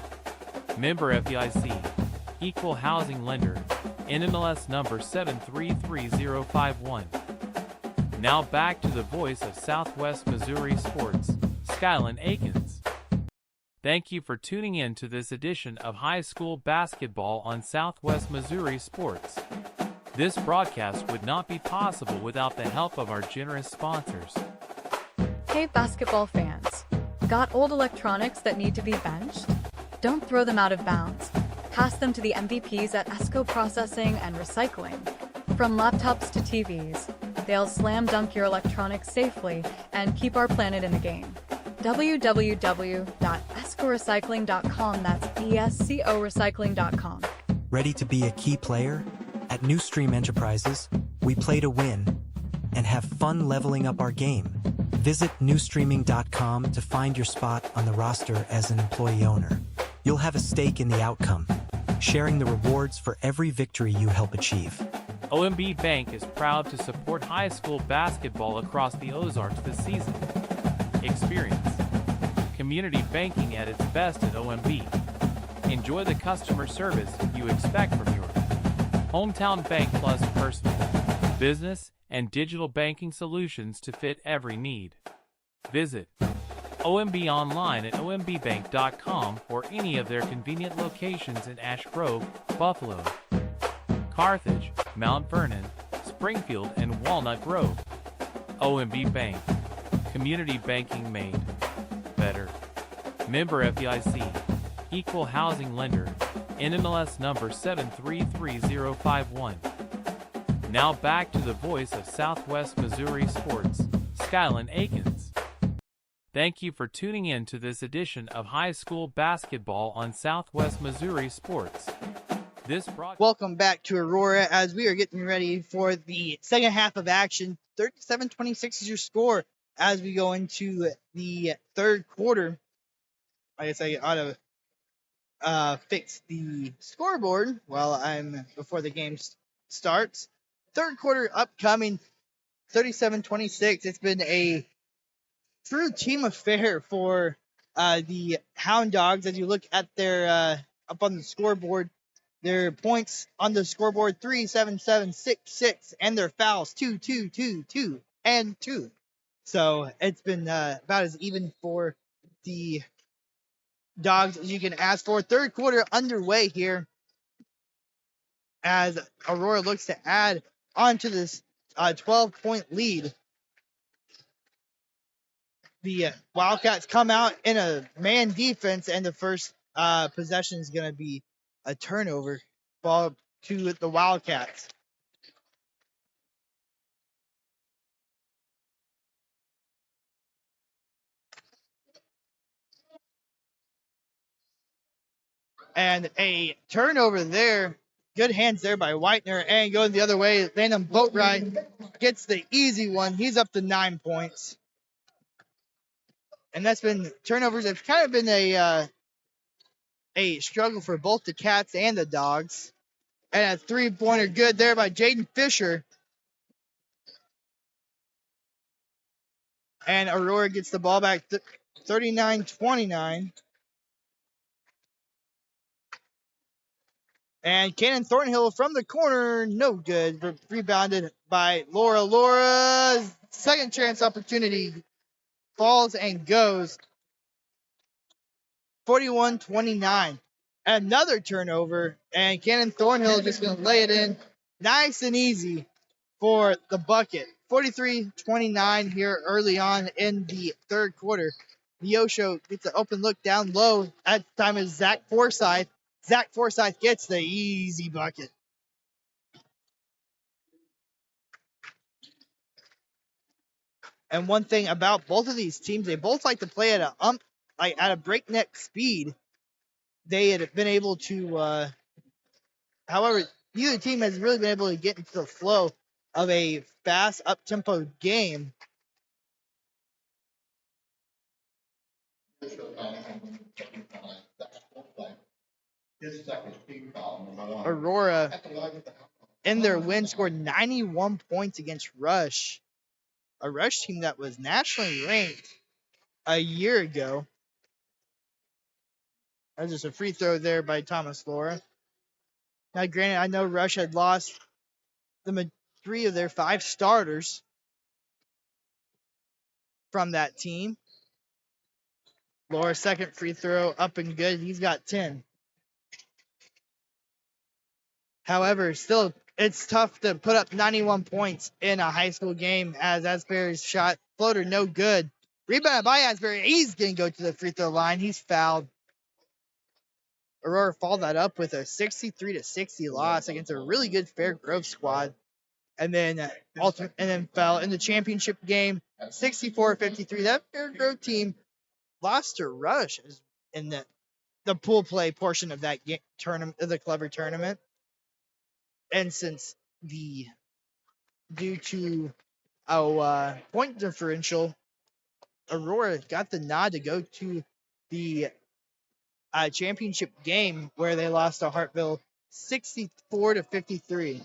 Member FDIC. Equal housing lender. NMLS number 733051. Now back to the voice of Southwest Missouri Sports, Skylan Akins. Thank you for tuning in to this edition of High School Basketball on Southwest Missouri Sports. This broadcast would not be possible without the help of our generous sponsors. Hey basketball fans. Got old electronics that need to be benched? Don't throw them out of bounds. Pass them to the MVPs at ESCO Processing and Recycling. From laptops to TVs, they'll slam dunk your electronics safely and keep our planet in the game. www.escorecycling.com, that's ESCO recycling.com. Ready to be a key player? At New Stream Enterprises, we play to win and have fun leveling up our game. Visit newstreaming.com to find your spot on the roster as an employee owner. You'll have a stake in the outcome, sharing the rewards for every victory you help achieve. OMB Bank is proud to support high school basketball across the Ozarks this season. Experience community banking at its best at OMB. Enjoy the customer service you expect from your hometown bank, plus personal, business, and digital banking solutions to fit every need. Visit OMB online at ombbank.com or any of their convenient locations in Ash Grove, Buffalo, Carthage, Mount Vernon, Springfield, and Walnut Grove. OMB Bank. Community banking made better. Member FDIC. Equal housing lender. NMLS number 733051. Now back to the voice of Southwest Missouri Sports, Skylan Akins. Thank you for tuning in to this edition of High School Basketball on Southwest Missouri Sports. Welcome back to Aurora as we are getting ready for the second half of action. 37-26 is your score as we go into the third quarter. I guess I ought to fix the scoreboard before the game starts. Third quarter upcoming, 37-26. It's been a true team affair for the Houn Dawgs, as you look at their up on the scoreboard, their points on the scoreboard 3, 7, 7, 6, 6, and their fouls 2, 2, 2, 2, and 2. So it's been about as even for the Dogs as you can ask for. Third quarter underway here as Aurora looks to add onto this 12-point lead. The Wildcats come out in a man defense, and the first possession is going to be a turnover ball to the Wildcats. And a turnover there. Good hands there by Whitener, and going the other way. Landon Boatwright gets the easy one. He's up to 9 points. And that's been turnovers. Have kind of been a struggle for both the Cats and the Dogs. And a three-pointer good there by Jaden Fisher. And Aurora gets the ball back 39-29. And Cannon Thornhill from the corner, no good. Rebounded by Laura. Laura's second chance opportunity falls and goes. 41-29. Another turnover, and Cannon Thornhill just going to lay it in nice and easy for the bucket. 43-29 here early on in the third quarter. Neosho gets an open look down low. At the time is Zach Forsyth. Zach Forsyth gets the easy bucket. And one thing about both of these teams, they both like to play at a breakneck speed. They had been able to, however, neither team has really been able to get into the flow of a fast, up-tempo game. Aurora, in their win, scored 91 points against Rush, a Rush team that was nationally ranked a year ago. That's just a free throw there by Thomas Laura. Now, granted, I know Rush had lost the 3 of their 5 starters from that team. Laura's second free throw up and good. He's got 10. However, still, it's tough to put up 91 points in a high school game as Asbury's shot floater no good. Rebounded by Asbury. He's going to go to the free throw line. He's fouled. Aurora followed that up with a 63-60 loss against a really good Fairgrove squad. And then fell in the championship game 64-53. That Fairgrove team lost to Rush in the pool play portion of that tournament, of the Clever tournament. And since due to a point differential, Aurora got the nod to go to the championship game where they lost to Hartville 64-53.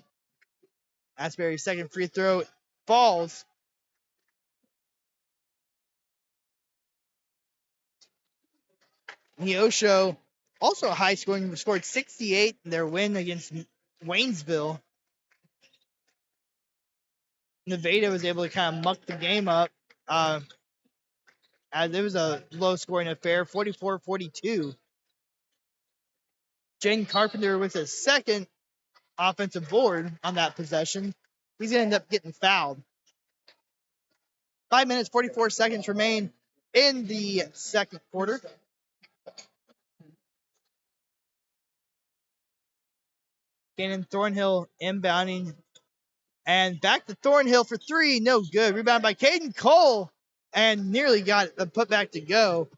Asbury's second free throw falls. Neosho, also high scoring, scored 68 in their win against Waynesville. Nevada was able to kind of muck the game up as it was a low scoring affair, 44-42. Jaden Carpenter with his second offensive board on that possession. He's going to end up getting fouled. 5 minutes, 44 seconds remain in the second quarter. Cannon Thornhill inbounding. And back to Thornhill for 3. No good. Rebound by Caden Cole. And nearly got the putback to go.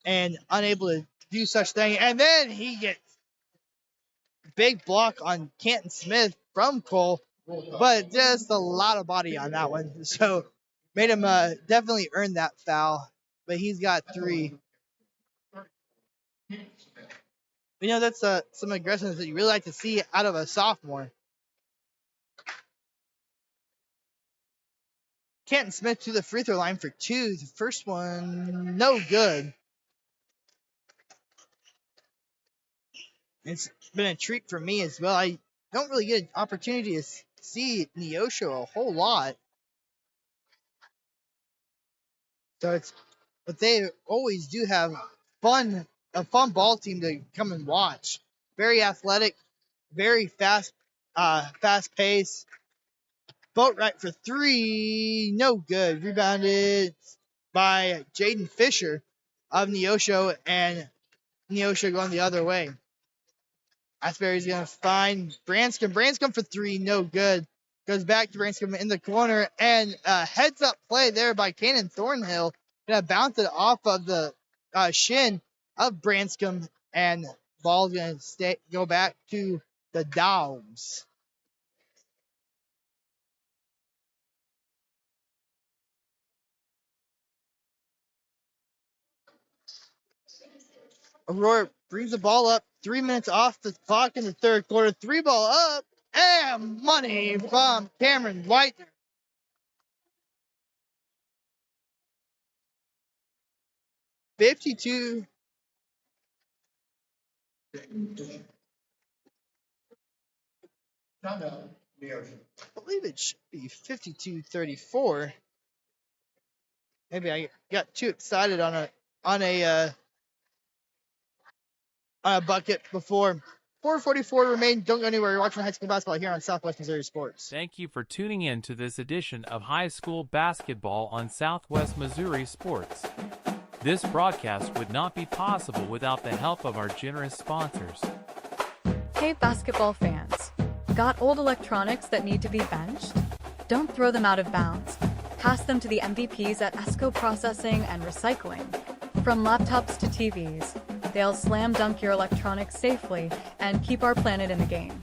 And unable to do such thing. And then he gets big block on Canton Smith from Cole. But just a lot of body on that one. So made him definitely earn that foul. But he's got 3. You know, that's some aggressiveness that you really like to see out of a sophomore. Canton Smith to the free throw line for 2. The first one, no good. It's been a treat for me as well. I don't really get an opportunity to see Neosho a whole lot. But they always do have a fun ball team to come and watch. Very athletic, very fast pace. Boat right for three, no good. Rebounded by Jaden Fisher of Neosho, and Neosho going the other way. Asbury's going to find Branscombe. Branscombe for three, no good. Goes back to Branscombe in the corner, and heads up play there by Cannon Thornhill. Going to bounce it off of the shin of Branscombe, and ball's going to go back to the Dogs. Aurora brings the ball up. 3 minutes off the clock in the third quarter. Three ball up, and money from Cameron White. 52. Timeout, Neosho. I believe it should be 52-34. Maybe I got too excited on a bucket before. 4:44 remain. Don't go anywhere. You're watching high school basketball here on Southwest Missouri Sports. Thank you for tuning in to this edition of High School Basketball on Southwest Missouri Sports. This broadcast would not be possible without the help of our generous sponsors. Hey basketball fans, got old electronics that need to be benched? Don't throw them out of bounds. Pass them to the MVPs at ESCO Processing and Recycling. From laptops to TVs, they'll slam dunk your electronics safely and keep our planet in the game.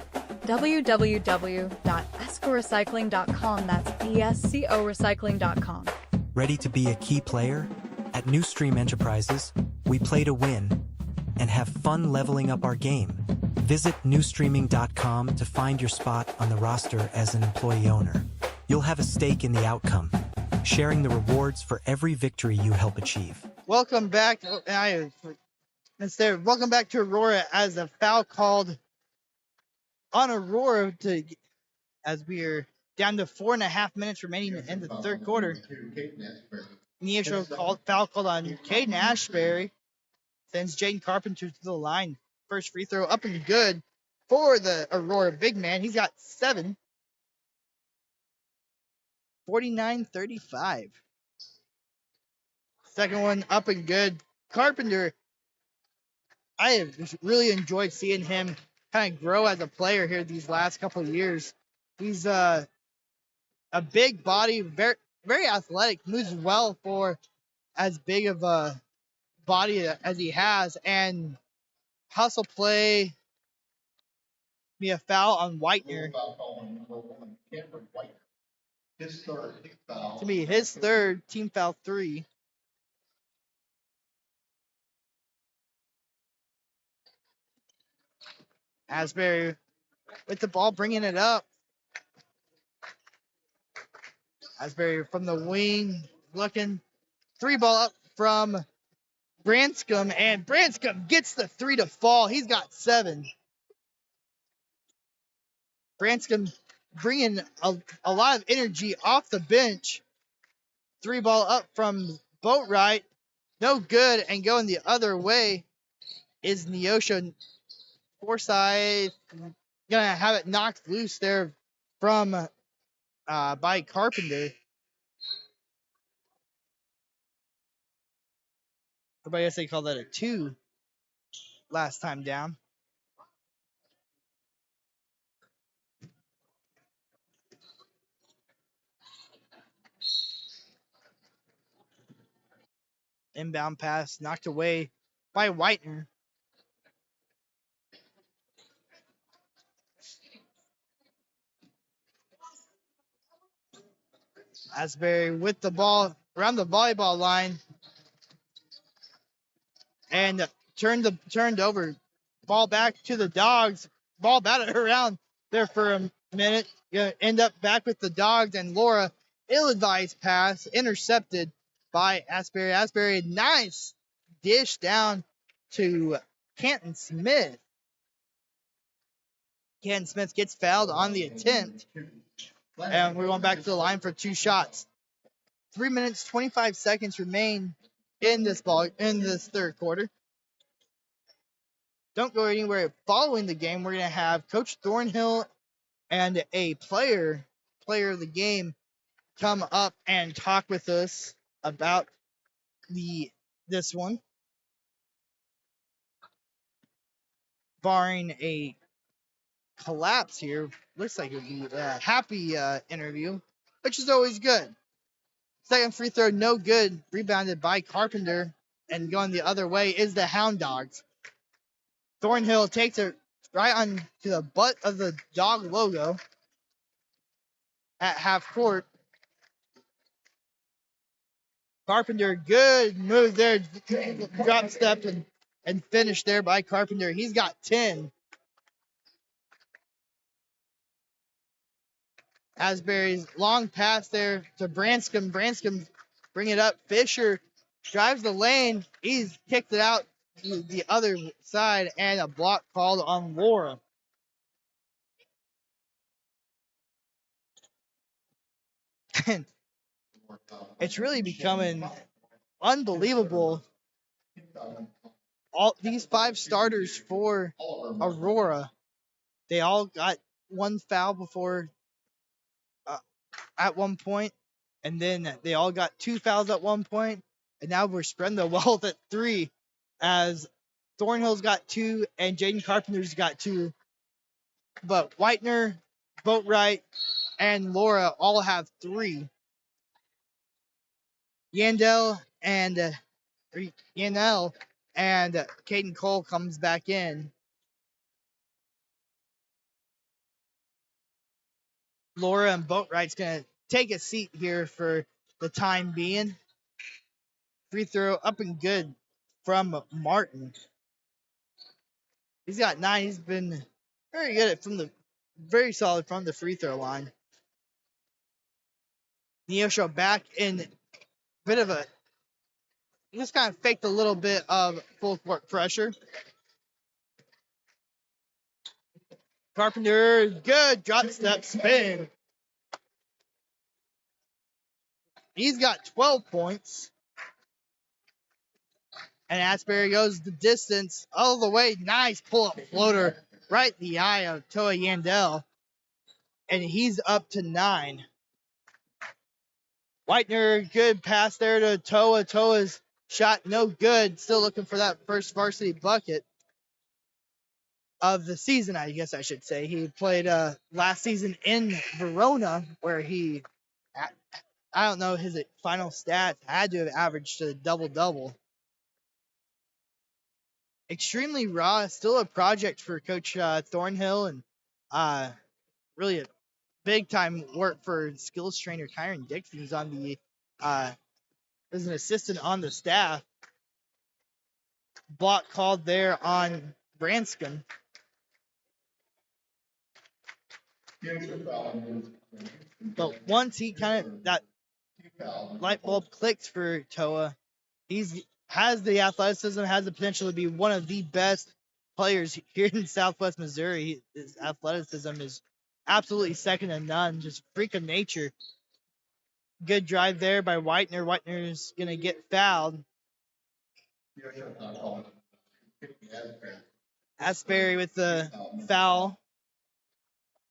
www.escorecycling.com, that's ESCO recycling.com. Ready to be a key player? At New Stream Enterprises, we play to win and have fun leveling up our game. Visit newstreaming.com to find your spot on the roster as an employee owner. You'll have a stake in the outcome, sharing the rewards for every victory you help achieve. Welcome back. Welcome back to Aurora as a foul called on Aurora as we are down to 4.5 minutes remaining in the third quarter. Neosho foul called on Caden Ashbury. Sends Jaden Carpenter to the line. First free throw up and good for the Aurora big man. He's got 7. 49-35. Second one up and good. Carpenter, I have just really enjoyed seeing him kind of grow as a player here these last couple of years. He's a big body, very, very athletic, moves well for as big of a body as he has, and hustle play. Be a foul on Whitener. His third foul. To be his third, team foul 3. Asbury with the ball, bringing it up. Asbury from the wing, looking. 3 ball up from Branscombe, and Branscombe gets the 3 to fall. He's got 7. Branscombe bringing a lot of energy off the bench. 3 ball up from Boatwright. No good, and going the other way is Neosho. Forsyth gonna have it knocked loose there from by Carpenter. Everybody else, they call that a 2 last time down. Inbound pass knocked away by Whitener. Asbury with the ball around the volleyball line and turned over. Ball back to the Dogs. Ball batted around there for a minute. Gonna end up back with the Dogs, and Laura, ill-advised pass intercepted by Asbury. Asbury, nice dish down to Canton Smith. Ken Smith gets fouled on the attempt. And we're going back to the line for 2 shots. 3 minutes, 25 seconds remain in this third quarter. Don't go anywhere. Following the game, we're going to have Coach Thornhill and a player of the game come up and talk with us about this one. Barring a collapse here, looks like it would be a happy interview, which is always good. Second free throw, no good. Rebounded by Carpenter, and going the other way is the Houn Dawgs. Thornhill takes it right on to the butt of the dog logo at half court. Carpenter, good move there. Drop step and finish there by Carpenter. He's got 10. Asbury's long pass there to Branscombe. Branscombe bring it up. Fisher drives the lane. He's kicked it out to the other side, and a block called on Laura. It's really becoming unbelievable. All these 5 starters for Aurora, they all got 1 foul before at one point, and then they all got 2 fouls at one point, and now we're spreading the wealth at 3, as Thornhill's got 2 and Jaden Carpenter's got 2, but Whitener, Boatwright, and Laura all have 3. Yandel and Caden Cole comes back in. Laura and Boatwright's going to take a seat here for the time being. Free throw up and good from Martin. He's got 9. He's been very good very solid from the free throw line. Neosho back in bit of a, just kind of faked a little bit of full court pressure. Carpenter, good drop step spin. He's got 12 points. And Asbury goes the distance all the way. Nice pull-up floater right in the eye of Toa Yandel. And he's up to 9. Whitener, good pass there to Toa. Toa's shot no good. Still looking for that first varsity bucket of the season, I guess I should say. He played last season in Verona, where he, I don't know his final stats, had to have averaged a double-double. Extremely raw, still a project for Coach Thornhill, and really a big-time work for skills trainer Kyron Dixon, who's on the as an assistant on the staff. Block called there on Branscombe. But once he that light bulb clicked for Toa, has the athleticism, has the potential to be one of the best players here in Southwest Missouri. His athleticism is absolutely second to none, just freak of nature. Good drive there by Whitener. Whitener's going to get fouled. Asbury with the foul.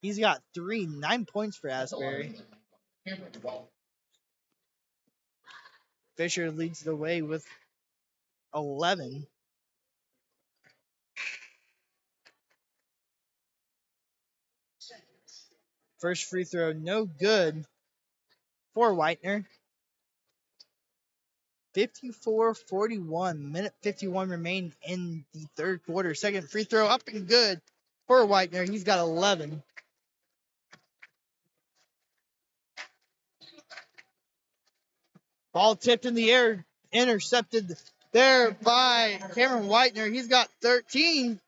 He's got 3, 9 points for Asbury. Fisher leads the way with 11. First free throw, no good for Whitener. 54-41. Minute 51 remain in the third quarter. Second free throw up and good for Whitener. He's got 11. Ball tipped in the air. Intercepted there by Cameron Whitener. He's got 13.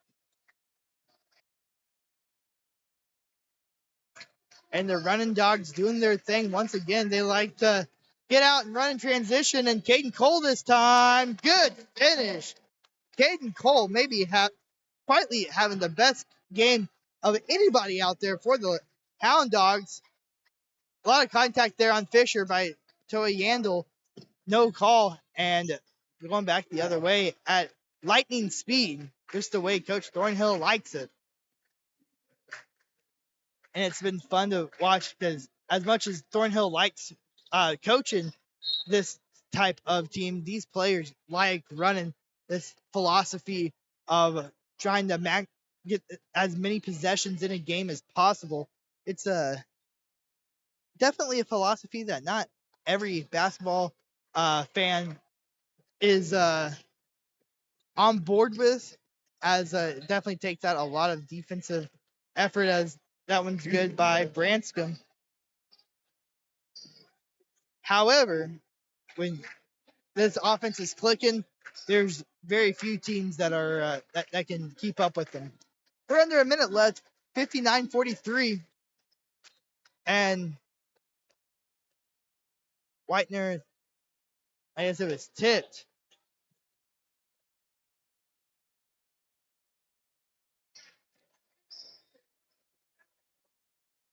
And the running dogs doing their thing once again. They like to get out and run in transition. And Caden Cole this time. Good finish. Caden Cole maybe quietly having the best game of anybody out there for the Houn Dawgs. A lot of contact there on Fisher by Toa Yandel. No call, and going back the other way at lightning speed, just the way Coach Thornhill likes it. And it's been fun to watch because as much as Thornhill likes coaching this type of team, these players like running this philosophy of trying to get as many possessions in a game as possible. It's definitely a philosophy that not every basketball fan is on board with, as it definitely takes out a lot of defensive effort, as that one's good by Branscombe. However, when this offense is clicking, there's very few teams that are that can keep up with them. We're under a minute left, 59-43, and Whitener, I guess it was tipped.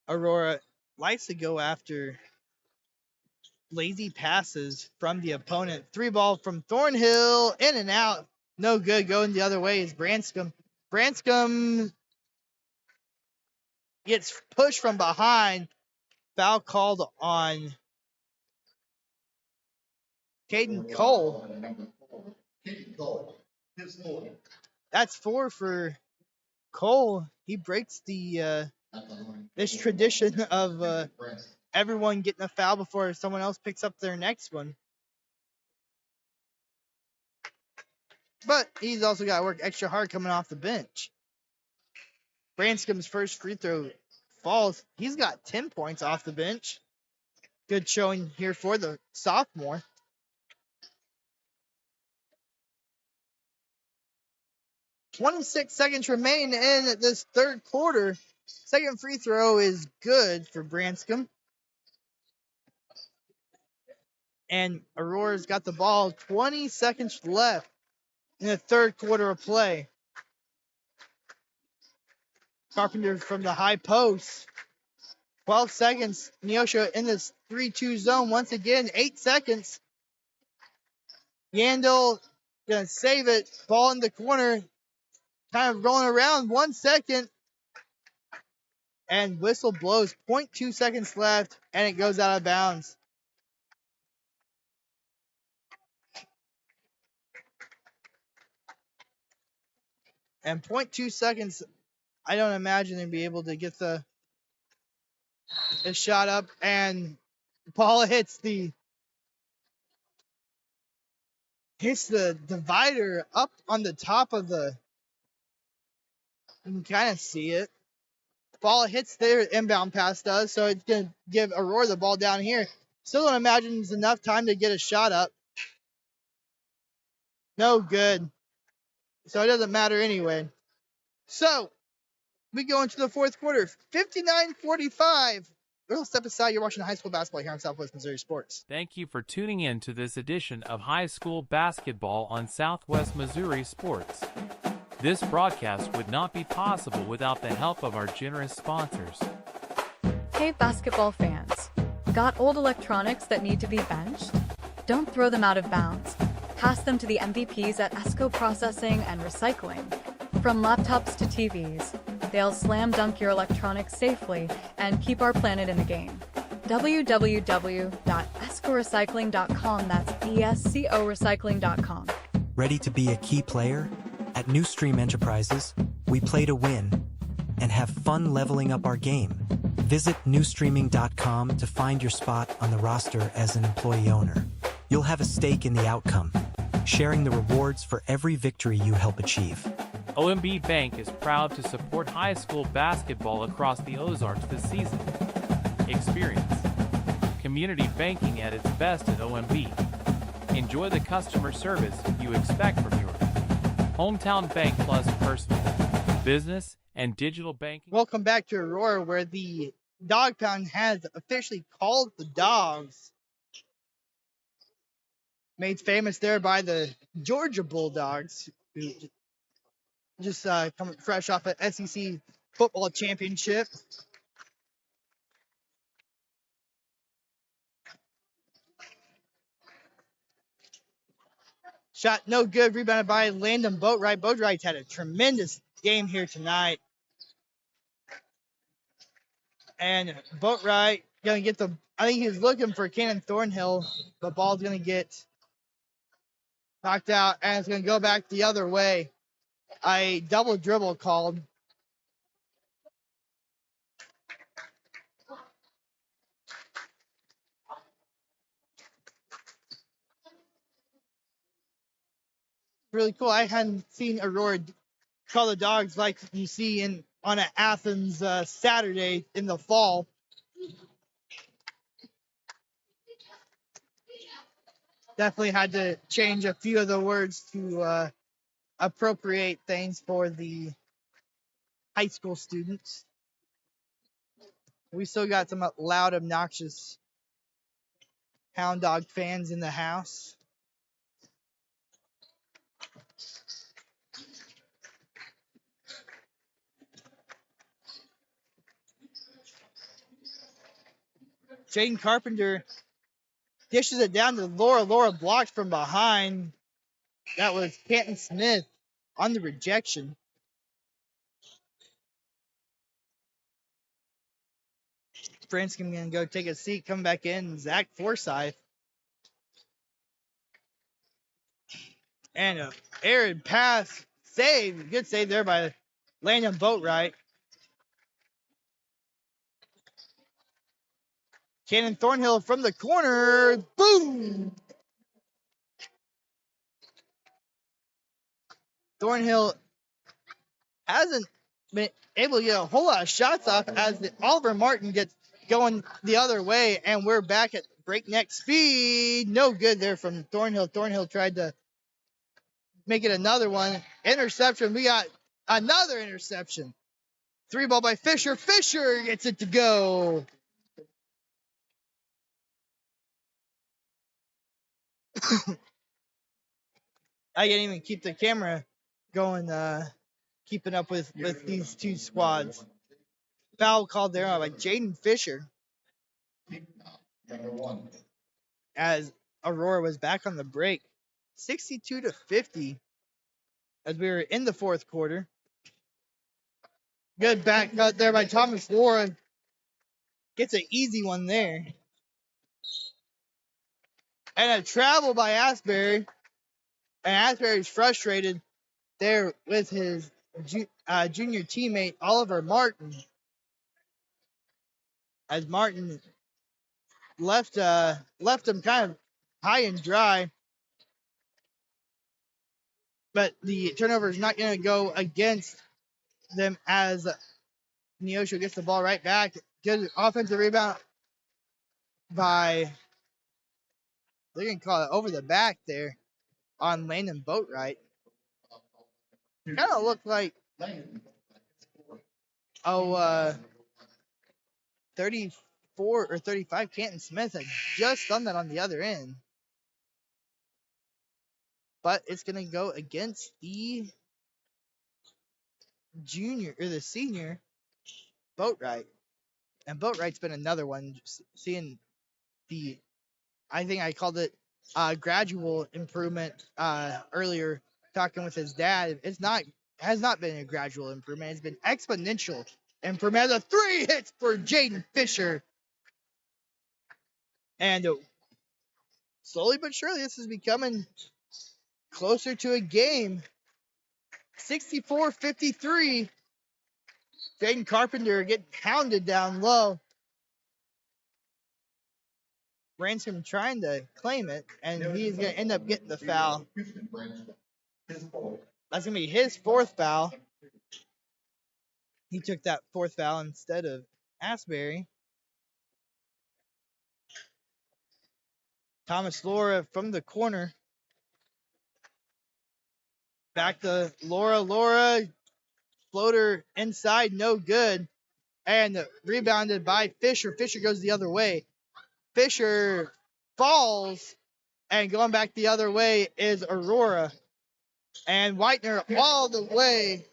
Aurora likes to go after lazy passes from the opponent. 3-ball from Thornhill, in and out. No good. Going the other way is Branscombe. Branscombe gets pushed from behind. Foul called on Caden Cole. That's 4 for Cole. He breaks the this tradition of everyone getting a foul before someone else picks up their next one. But he's also got to work extra hard coming off the bench. Branscombe's first free throw falls. He's got 10 points off the bench. Good showing here for the sophomore. 26 seconds remain in this third quarter. Second free throw is good for Branscombe. And Aurora's got the ball. 20 seconds left in the third quarter of play. Carpenter from the high post. 12 seconds. Neosho in this 3-2 zone once again. 8 seconds. Yandel gonna save it. Ball in the corner. Kind of rolling around. 1 second. And whistle blows. 0.2 seconds left. And it goes out of bounds. And 0.2 seconds, I don't imagine they'd be able to get the shot up. And ball hits the divider up on the top of the, you can kind of see it. Ball hits their inbound pass does, so it's going to give Aurora the ball down here. Still don't imagine there's enough time to get a shot up. No good. So it doesn't matter anyway. So we go into the fourth quarter. 59-45. We'll step aside. You're watching high school basketball here on Southwest Missouri Sports. Thank you for tuning in to this edition of High School Basketball on Southwest Missouri Sports. This broadcast would not be possible without the help of our generous sponsors. Hey basketball fans, got old electronics that need to be benched? Don't throw them out of bounds. Pass them to the MVPs at ESCO Processing and Recycling. From laptops to TVs, they'll slam dunk your electronics safely and keep our planet in the game. www.escorecycling.com, that's ESCO recycling.com. Ready to be a key player? At New Stream Enterprises, we play to win and have fun leveling up our game. Visit newstreaming.com to find your spot on the roster as an employee owner. You'll have a stake in the outcome, sharing the rewards for every victory you help achieve. OMB Bank is proud to support high school basketball across the Ozarks this season. Experience community banking at its best at OMB. Enjoy the customer service you expect from your hometown bank, plus personal, business, and digital banking. Welcome back to Aurora, where the Dog Pound has officially called the Dogs. Made famous there by the Georgia Bulldogs, who just coming fresh off an SEC football championship. Shot no good, rebounded by Landon Boatwright. Boatwright's had a tremendous game here tonight. And Boatwright gonna get the, I think he was looking for Cannon Thornhill. The ball's gonna get knocked out and it's gonna go back the other way. A double dribble called. Really cool. I hadn't seen Aurora call the dogs like you see on an Athens Saturday in the fall. Definitely had to change a few of the words to appropriate things for the high school students. We still got some loud, obnoxious Hound Dog fans in the house. Jaden Carpenter dishes it down to Laura. Laura blocked from behind. That was Canton Smith on the rejection. Franskin going to go take a seat, come back in. Zach Forsyth. And a arid pass. Save. Good save there by Landon Boatwright. Cannon Thornhill from the corner. Boom! Thornhill hasn't been able to get a whole lot of shots off as Oliver Martin gets going the other way, and we're back at breakneck speed. No good there from Thornhill. Thornhill tried to make it another one. Interception. We got another interception. 3-ball by Fisher. Fisher gets it to go. I can't even keep the camera going, keeping up with these two squads. Foul called there by Jaden Fisher. Number 1. As Aurora was back on the break. 62-50 as we were in the fourth quarter. Good back cut there by Thomas Warren. Gets an easy one there. And a travel by Asbury. And Asbury's frustrated there with his junior teammate, Oliver Martin. As Martin left him kind of high and dry. But the turnover is not going to go against them as Neosho gets the ball right back. Good offensive rebound by, they're going to call it over the back there on Landon Boatwright. Kind of looked like, 34 or 35, Canton Smith had just done that on the other end. But it's going to go against the junior, or the senior, Boatwright. And Boatwright's been another one, seeing the, I think I called it gradual improvement earlier, talking with his dad. Has not been a gradual improvement. It's been exponential improvement. The 3 hits for Jaden Fisher. And slowly but surely, this is becoming closer to a game. 64-53. Jaden Carpenter getting pounded down low. Ransom trying to claim it, and he's going to end up getting the foul. That's going to be his 4th foul. He took that 4th foul instead of Asbury. Thomas Laura from the corner. Back to Laura. Laura, floater inside, no good. And rebounded by Fisher. Fisher goes the other way. Fisher falls, and going back the other way is Aurora. And Whitener all the way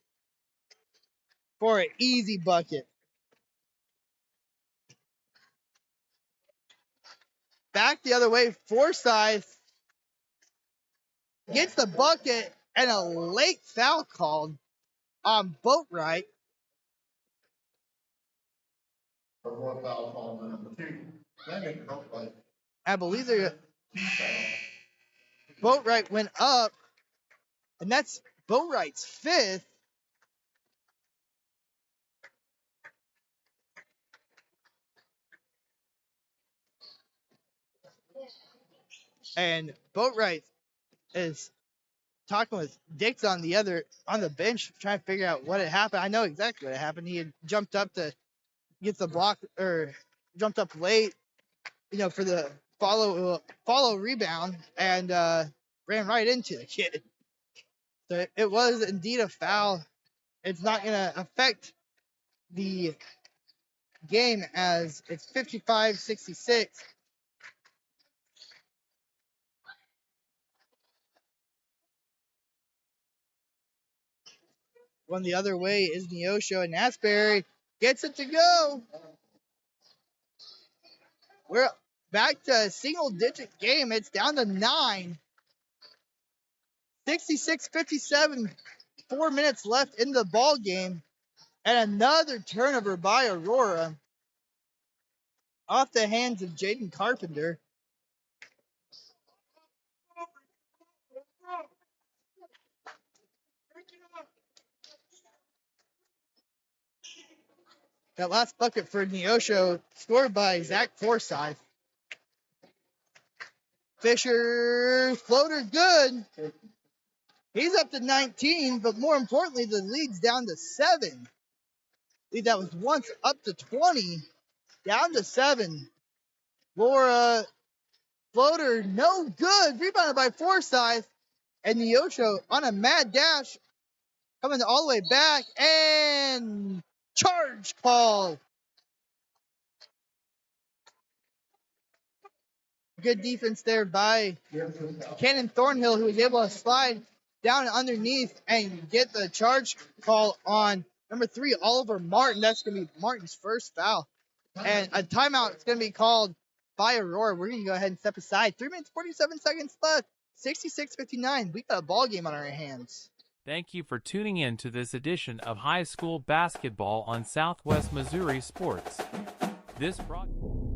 for an easy bucket. Back the other way, Forsyth gets the bucket and a late foul called on Boatwright. Aurora foul call number 2. Lemon helped by I believe their team foul. Boatwright went up, and that's Boatwright's 5th. And Boatwright is talking with Dix on the bench, trying to figure out what had happened. I know exactly what had happened. He had jumped up to get the block, or jumped up late, for the follow rebound, and ran right into the kid. So it was indeed a foul. It's not going to affect the game as it's 55-66. One the other way is Neosho, and Asbury gets it to go. We're back to a single-digit game. It's down to 9. 66-57, 4 minutes left in the ball game. And another turnover by Aurora off the hands of Jaden Carpenter. That last bucket for Neosho scored by Zach Forsyth. Fisher floater good. He's up to 19, but more importantly, the lead's down to 7. Lead that was once up to 20, down to 7. Laura floater, no good. Rebounded by Forsyth. And Neosho on a mad dash, coming all the way back, and charge call. Good defense there by Cannon Thornhill, who was able to slide down underneath and get the charge call on number 3, Oliver Martin. That's going to be Martin's first foul. And a timeout is going to be called by Aurora. We're going to go ahead and step aside. 3 minutes, 47 seconds left. 66-59. We got a ball game on our hands. Thank you for tuning in to this edition of High School Basketball on Southwest Missouri Sports. This broadcast.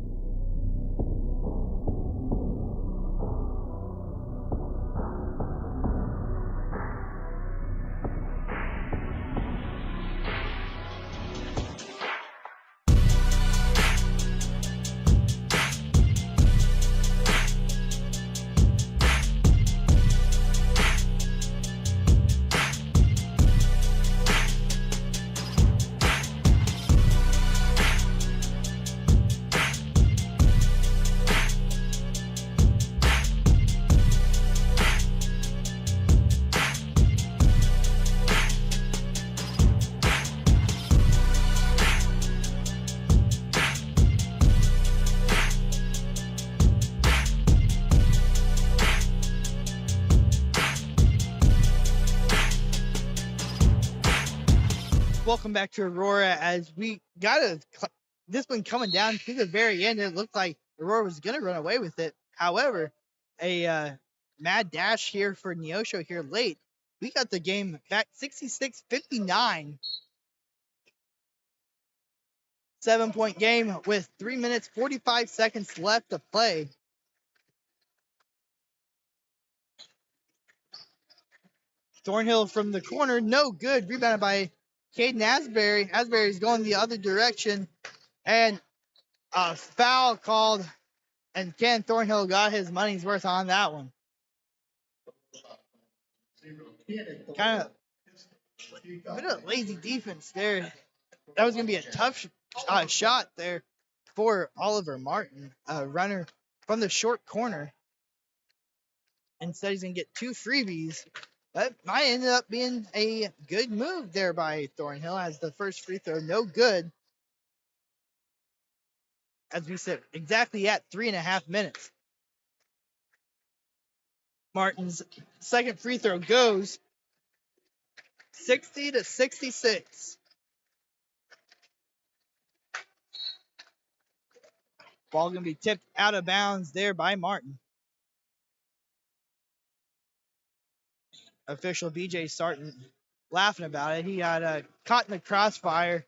Welcome back to Aurora, as we got this one coming down to the very end. It looked like Aurora was going to run away with it. However, a mad dash here for Neosho here late. We got the game back 66-59. 7-point game with 3 minutes, 45 seconds left to play. Thornhill from the corner, no good. Rebounded by Caden Asbury. Asbury's going the other direction. And a foul called. And Ken Thornhill got his money's worth on that one. Kind of a bit of lazy defense there. That was going to be a tough shot there for Oliver Martin, a runner from the short corner. Instead, he's going to get 2 freebies. That might end up being a good move there by Thornhill, as the first free throw no good. As we said, exactly at 3.5 minutes. Martin's second free throw goes 60-66. Ball going to be tipped out of bounds there by Martin. Official BJ starting laughing about it. He got caught in the crossfire.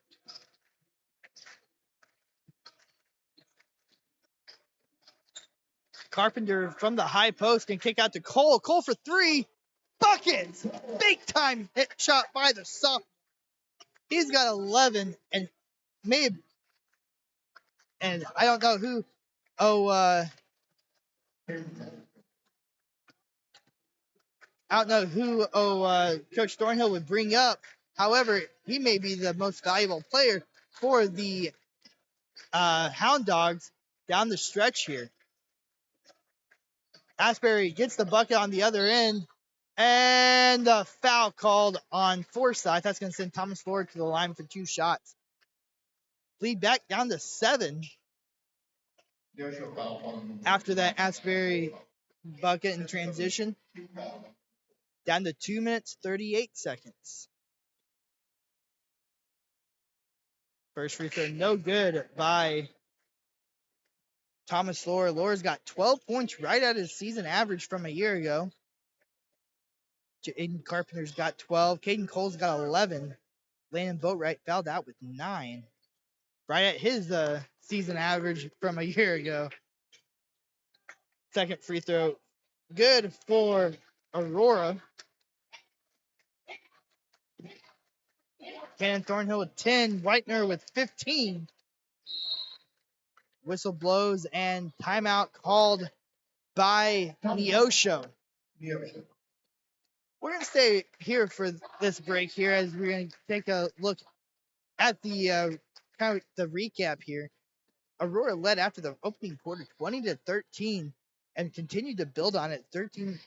Carpenter from the high post can kick out to Cole. Cole for three. Buckets! Big time hit shot by the sophomore. He's got 11 and maybe, and I don't know who. I don't know who Coach Thornhill would bring up. However, he may be the most valuable player for the Hound Dawgs down the stretch here. Asbury gets the bucket on the other end, and a foul called on Forsyth. That's going to send Thomas Ford to the line for 2 shots. Lead back down to 7 after that Asbury bucket in transition. Down to 2 minutes, 38 seconds. First free throw, no good by Thomas Lohr. Lohr's got 12 points right at his season average from a year ago. Aiden Carpenter's got 12. Caden Cole's got 11. Landon Boatwright fouled out with 9. Right at his season average from a year ago. Second free throw, good for Aurora. Cannon Thornhill with 10. Whitener with 15. Whistle blows and timeout called by Neosho. We're going to stay here for this break here as we're going to take a look at the kind of the recap here. Aurora led after the opening quarter 20-13 and continued to build on it.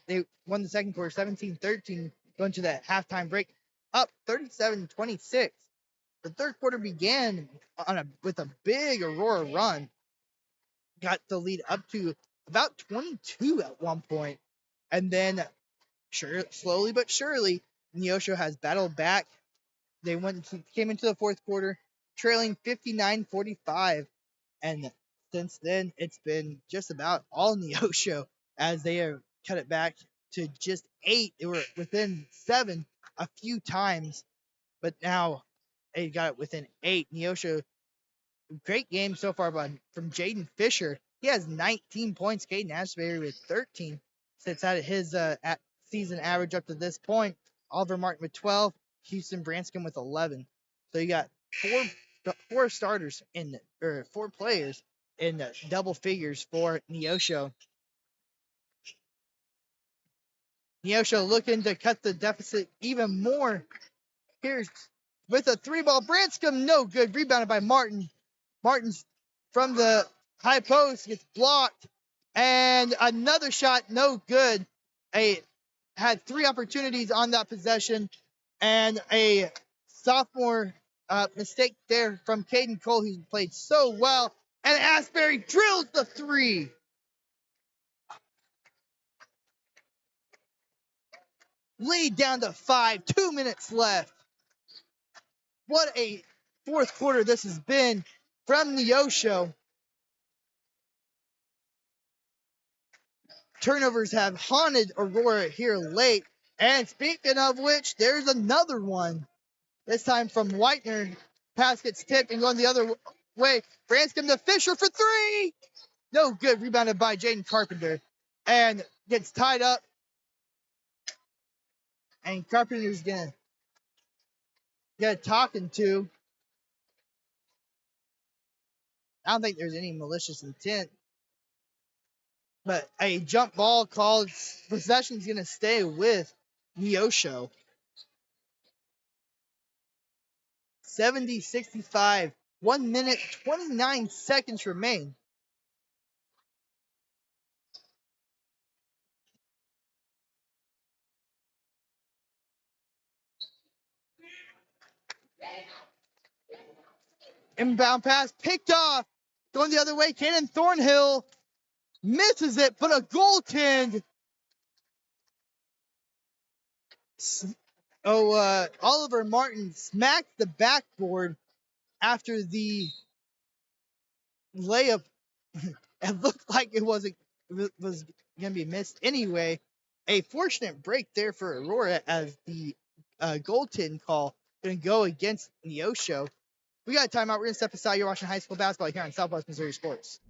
They won the second quarter 17-13 going to that halftime break, up 37-26. The third quarter began with a big Aurora run. Got the lead up to about 22 at one point. And then slowly but surely, Neosho has battled back. They came into the fourth quarter trailing 59-45. And since then, it's been just about all Neosho as they have cut it back to just 8. They were within 7 a few times, but now they got it within 8. Neosho, great game so far from Jaden Fisher. He has 19 points. Caden Asbury with 13 sits at his at season average up to this point. Oliver Martin with 12. Houston Branscombe with 11. So you got four starters or 4 players in double figures for Neosho. Neosho looking to cut the deficit even more. Here's with a 3-ball. Branscombe, no good. Rebounded by Martin. Martin's from the high post, gets blocked. And another shot, no good. Had 3 opportunities on that possession. And a sophomore mistake there from Caden Cole, who played so well. And Asbury drills the 3. Lead down to 5, 2 minutes left. What a fourth quarter this has been from Neosho. Turnovers have haunted Aurora here late. And speaking of which, there's another one. This time from Whitener. Pass gets tipped and going the other way. Branscombe to Fisher for 3. No good. Rebounded by Jaden Carpenter. And gets tied up. And Carpenter's going to get a talking to. I don't think there's any malicious intent. But a jump ball called. Possession's going to stay with Neosho. 70-65. 1 minute, 29 seconds remain. Inbound pass picked off. Going the other way. Cannon Thornhill misses it, but a goaltend. Oliver Martin smacked the backboard after the layup It looked like it was going to be missed anyway. A fortunate break there for Aurora as the goaltending call going to go against Neosho. We got a timeout. We're going to step aside. You're watching high school basketball here on Southwest Missouri Sports.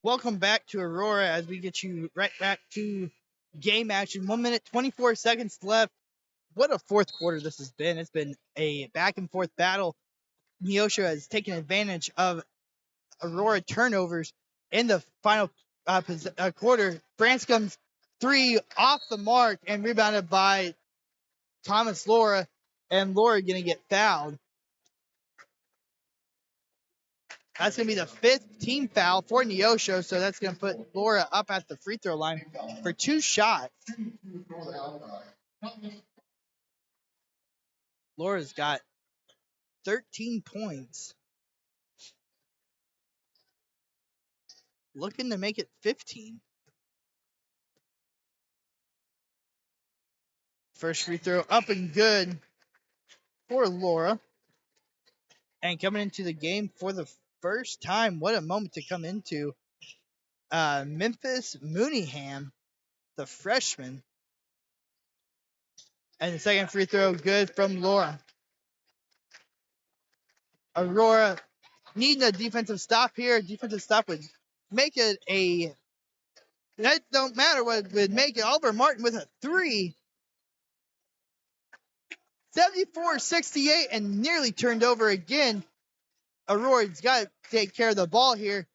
Welcome back to Aurora as we get you right back to game action. 1 minute, 24 seconds left. What a fourth quarter this has been. It's been a back and forth battle. Neosho has taken advantage of Aurora turnovers in the final quarter. Branscom's three off the mark and rebounded by Thomas Laura, and Laura going to get fouled. That's going to be the fifth team foul for Neosho, so that's going to put Laura up at the free throw line for two shots. Laura's got 13 points. Looking to make it 15. First free throw up and good for Laura. And coming into the game for the first time, what a moment to come into. Memphis Mooneyham, the freshman. And the second free throw good from Laura. Aurora needing a defensive stop here. Defensive stop would make it a... That don't matter what would make it. Oliver Martin with a three. 74-68 and nearly turned over again. Aurora's got to take care of the ball here.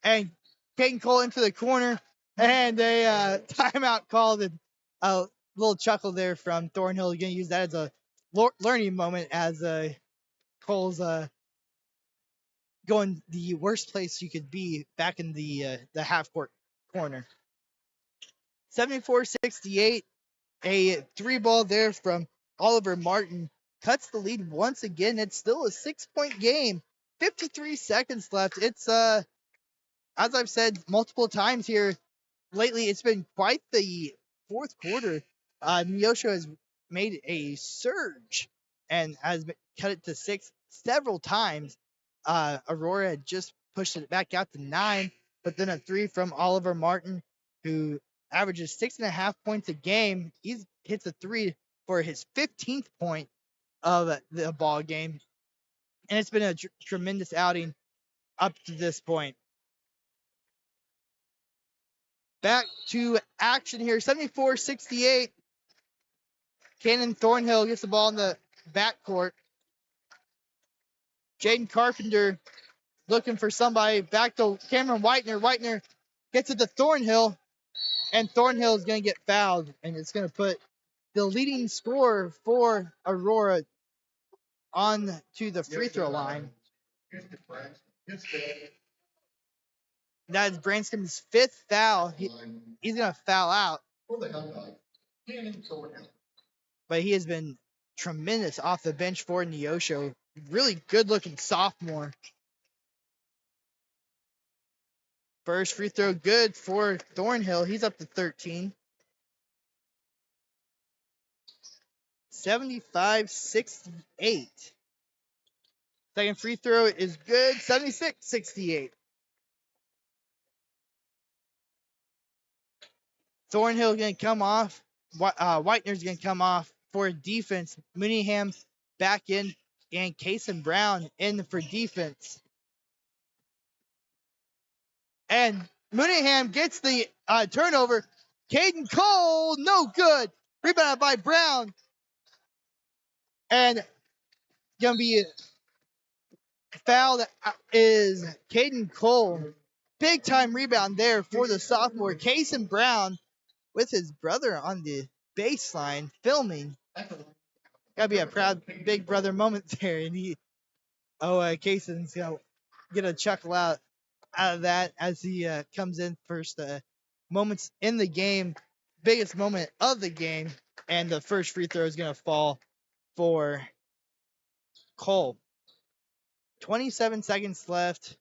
And Caden Cole into the corner. And a timeout called. And a little chuckle there from Thornhill. You're going to use that as a learning moment as Cole's going the worst place you could be back in the half-court corner. 74-68. A three ball there from Oliver Martin cuts the lead once again. It's still a 6-point game. 53 seconds left. It's as I've said multiple times here lately, it's been quite the fourth quarter. Neosho has made a surge and has cut it to 6 several times. Aurora had just pushed it back out to 9, but then a three from Oliver Martin, who averages 6.5 points a game. He hits a three for his 15th point of the ball game. And it's been a tremendous outing up to this point. Back to action here. 74-68. Cannon Thornhill gets the ball in the backcourt. Jaden Carpenter looking for somebody. Back to Cameron Whitener. Whitener gets it to Thornhill. And Thornhill is going to get fouled. And it's going to put the leading scorer for Aurora on to the free throw line. That is Branscom's 5th foul. He's going to foul out. But he has been tremendous off the bench for Neosho. Really good-looking sophomore. First free throw good for Thornhill. He's up to 13. 75-68. Second free throw is good. 76-68. Thornhill going to come off. Whitener's going to come off for defense. Mooneyham back in, and Kason Brown in for defense. And Mooneyham gets the turnover. Caden Cole, no good. Rebounded by Brown. And gonna be fouled is Caden Cole. Big time rebound there for the sophomore. Kason Brown with his brother on the baseline filming. Gotta be a proud big brother moment there. And Kason's gonna get a chuckle out of that as he comes in first. Moments in the game, biggest moment of the game, and the first free throw is gonna fall for Cole. 27 seconds left.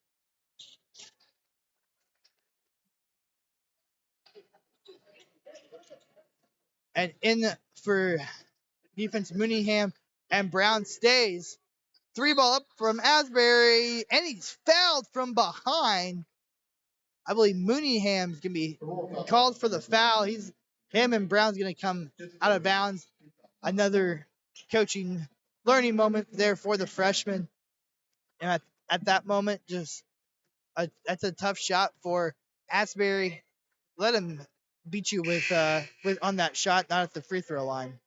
And in for defense, Mooneyham, and Brown stays. 3-ball up from Asbury, and he's fouled from behind. I believe Mooneyham's going to be called for the foul. Him and Brown's going to come out of bounds. Another coaching learning moment there for the freshman. And at that moment, that's a tough shot for Asbury. Let him beat you with on that shot, not at the free throw line.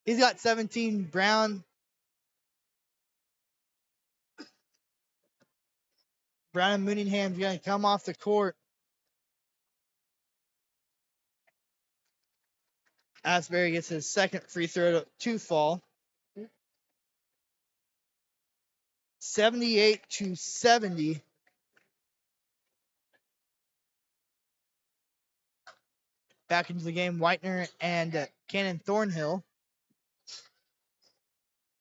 He's got 17. Brown and Mooneyham's going to come off the court. Asbury gets his second free throw to fall. 78-70. Back into the game, Whitener and Cannon Thornhill.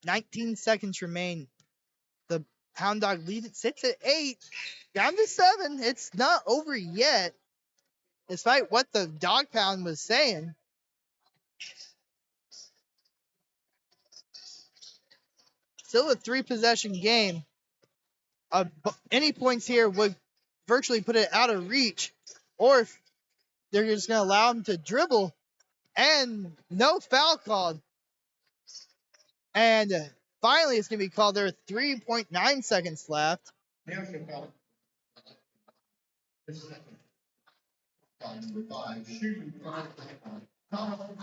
19 seconds remain. The Hound Dog lead it sits at 8. Down to 7. It's not over yet. Despite what the Dog Pound was saying. Still a 3-possession game. Any points here would virtually put it out of reach. Or if they're just going to allow him to dribble. And no foul called. And finally, it's going to be called. There are 3.9 seconds left. And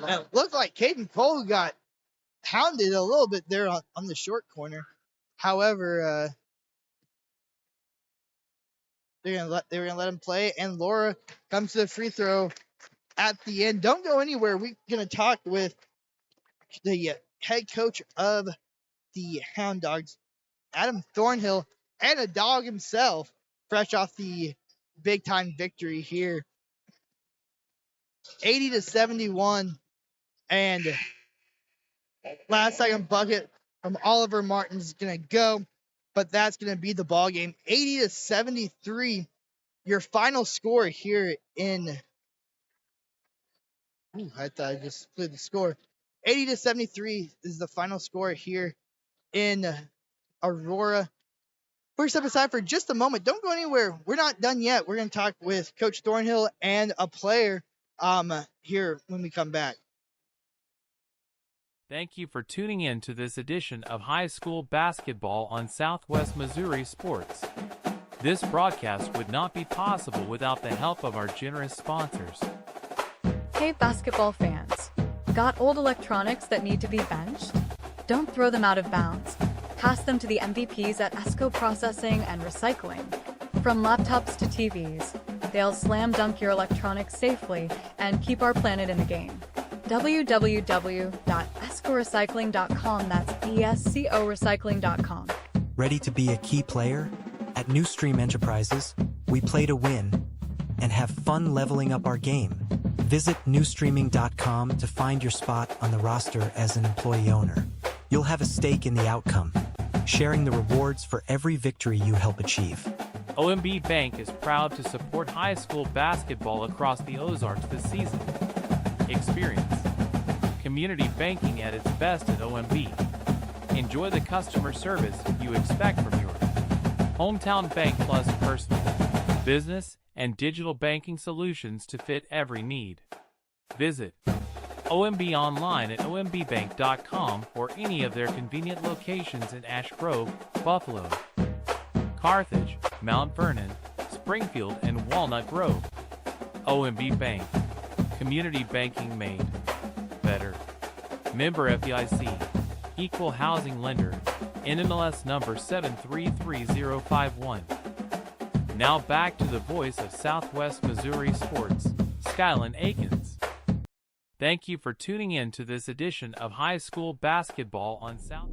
it looked like Caden Cole got hounded a little bit there on the short corner. However, they were gonna let him play, and Laura comes to the free throw at the end. Don't go anywhere. We're gonna talk with the head coach of the Hound Dogs, Adam Thornhill, and a dog himself, fresh off the big time victory here. 80-71, and last second bucket from Oliver Martin's gonna go, but that's gonna be the ball game. 80-73, your final score here in. I thought I just played the score. 80-73 is the final score here in Aurora. We're step aside for just a moment. Don't go anywhere. We're not done yet. We're going to talk with Coach Thornhill and a player here when we come back. Thank you for tuning in to this edition of High School Basketball on Southwest Missouri Sports. This broadcast would not be possible without the help of our generous sponsors. Hey basketball fans, got old electronics that need to be benched? Don't throw them out of bounds. Pass them to the MVPs at ESCO Processing and Recycling. From laptops to TVs, they'll slam dunk your electronics safely and keep our planet in the game. www.escorecycling.com, that's ESCO recycling.com. Ready to be a key player? At New Stream Enterprises, we play to win and have fun leveling up our game. Visit newstreaming.com to find your spot on the roster as an employee owner. You'll have a stake in the outcome, sharing the rewards for every victory you help achieve. OMB Bank is proud to support high school basketball across the Ozarks this season. Experience community banking at its best at OMB. Enjoy the customer service you expect from your hometown bank, plus personal, business, and digital banking solutions to fit every need. Visit OMB online at ombbank.com or any of their convenient locations in Ash Grove, Buffalo, Carthage, Mount Vernon, Springfield, and Walnut Grove. OMB Bank. Community banking made better. Member FDIC. Equal housing lender. NMLS number 733051. Now back to the voice of Southwest Missouri Sports, Skylan Akins. Thank you for tuning in to this edition of High School Basketball on South.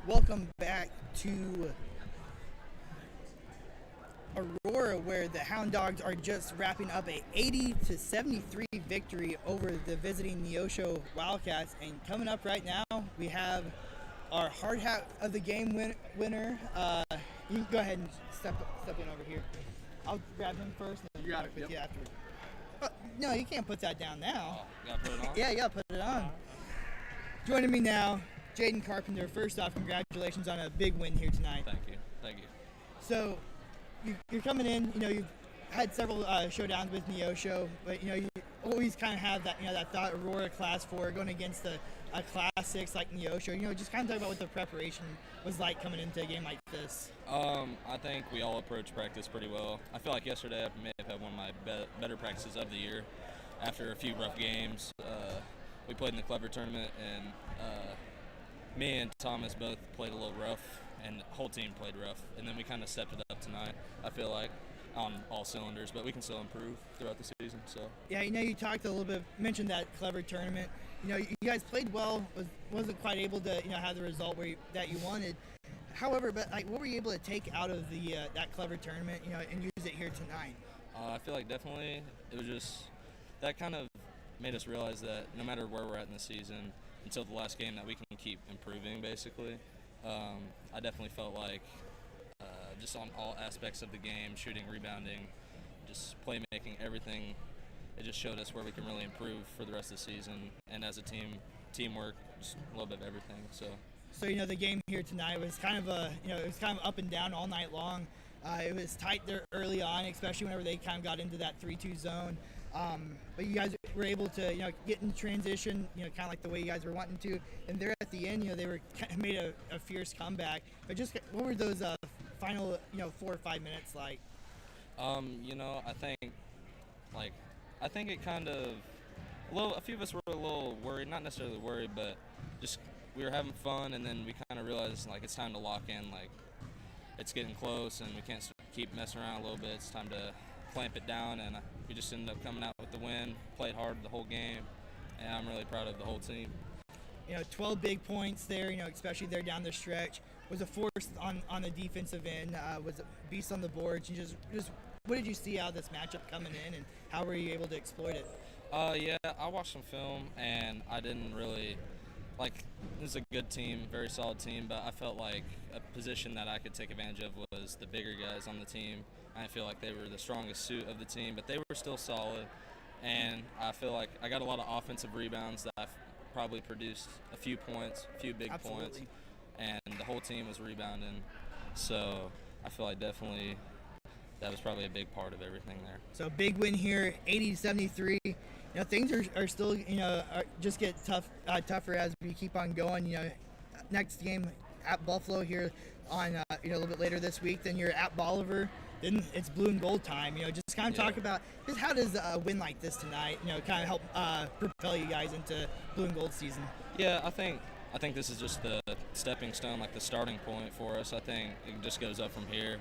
Welcome back to Aurora, where the Houn Dawgs are just wrapping up a 80-73 victory over the visiting Neosho Wildcats. And coming up right now, we have our hard hat of the game winner. You can go ahead and step in over here. I'll grab him first, and then talk with you afterwards. No, you can't put that down now. Gotta put it on? Yeah, you gotta put it on. Joining me now, Jaden Carpenter. First off, congratulations on a big win here tonight. Thank you. So, you're coming in. You know, you've had several showdowns with Neosho, but you know you always kind of have that that thought Aurora Class 4 going against a Class 6 like Neosho. You know, just kind of talk about what the preparation was like coming into a game like this. I think we all approached practice pretty well. I feel like yesterday I may have had one of my better practices of the year. After a few rough games, we played in the Clever tournament, and me and Thomas both played a little rough, and the whole team played rough. And then we kind of stepped it up tonight, I feel like, on all cylinders, but we can still improve throughout the season. So yeah, you know, you talked a little bit, mentioned that Clever tournament. You know, you guys played well, wasn't quite able to have the result that you wanted. However, but like, what were you able to take out of the that Clever tournament, and use it here tonight? I feel like definitely it was just that kind of made us realize that no matter where we're at in the season, until the last game, that we can keep improving, basically. I definitely felt like just on all aspects of the game, shooting, rebounding, just playmaking, everything, it just showed us where we can really improve for the rest of the season. And as a team, teamwork, just a little bit of everything. So you know, the game here tonight was kind of it was kind of up and down all night long. It was tight there early on, especially whenever they kind of got into that 3-2 zone. But you guys were able to, get in transition, kind of like the way you guys were wanting to. And there at the end, they were made a fierce comeback. But just what were those final, 4 or 5 minutes like? I think it kind of a few of us were a little worried, not necessarily worried, but just we were having fun, and then we kind of realized like it's time to lock in, like it's getting close, and we can't keep messing around a little bit. It's time to clamp it down, and we just ended up coming out with the win. Played hard the whole game, and I'm really proud of the whole team. 12 big points there, especially there down the stretch. Was a force on the defensive end. Was a beast on the boards. You just what did you see out of this matchup coming in, and how were you able to exploit it? Yeah, I watched some film, and I didn't really this is a good team, very solid team, but I felt like a position that I could take advantage of was the bigger guys on the team. I feel like they were the strongest suit of the team, but they were still solid, and I feel like I got a lot of offensive rebounds that I've probably produced a few points, a few big points, and the whole team was rebounding. So I feel like definitely that was probably a big part of everything there. So big win here, 80-73. Things are still, just get tougher as we keep on going. Next game at Buffalo here on a little bit later this week. Then you're at Bolivar. Then it's blue and gold time. Just kind of talk about just how does a win like this tonight, kind of help propel you guys into blue and gold season. Yeah, I think this is just the stepping stone, like the starting point for us. I think it just goes up from here.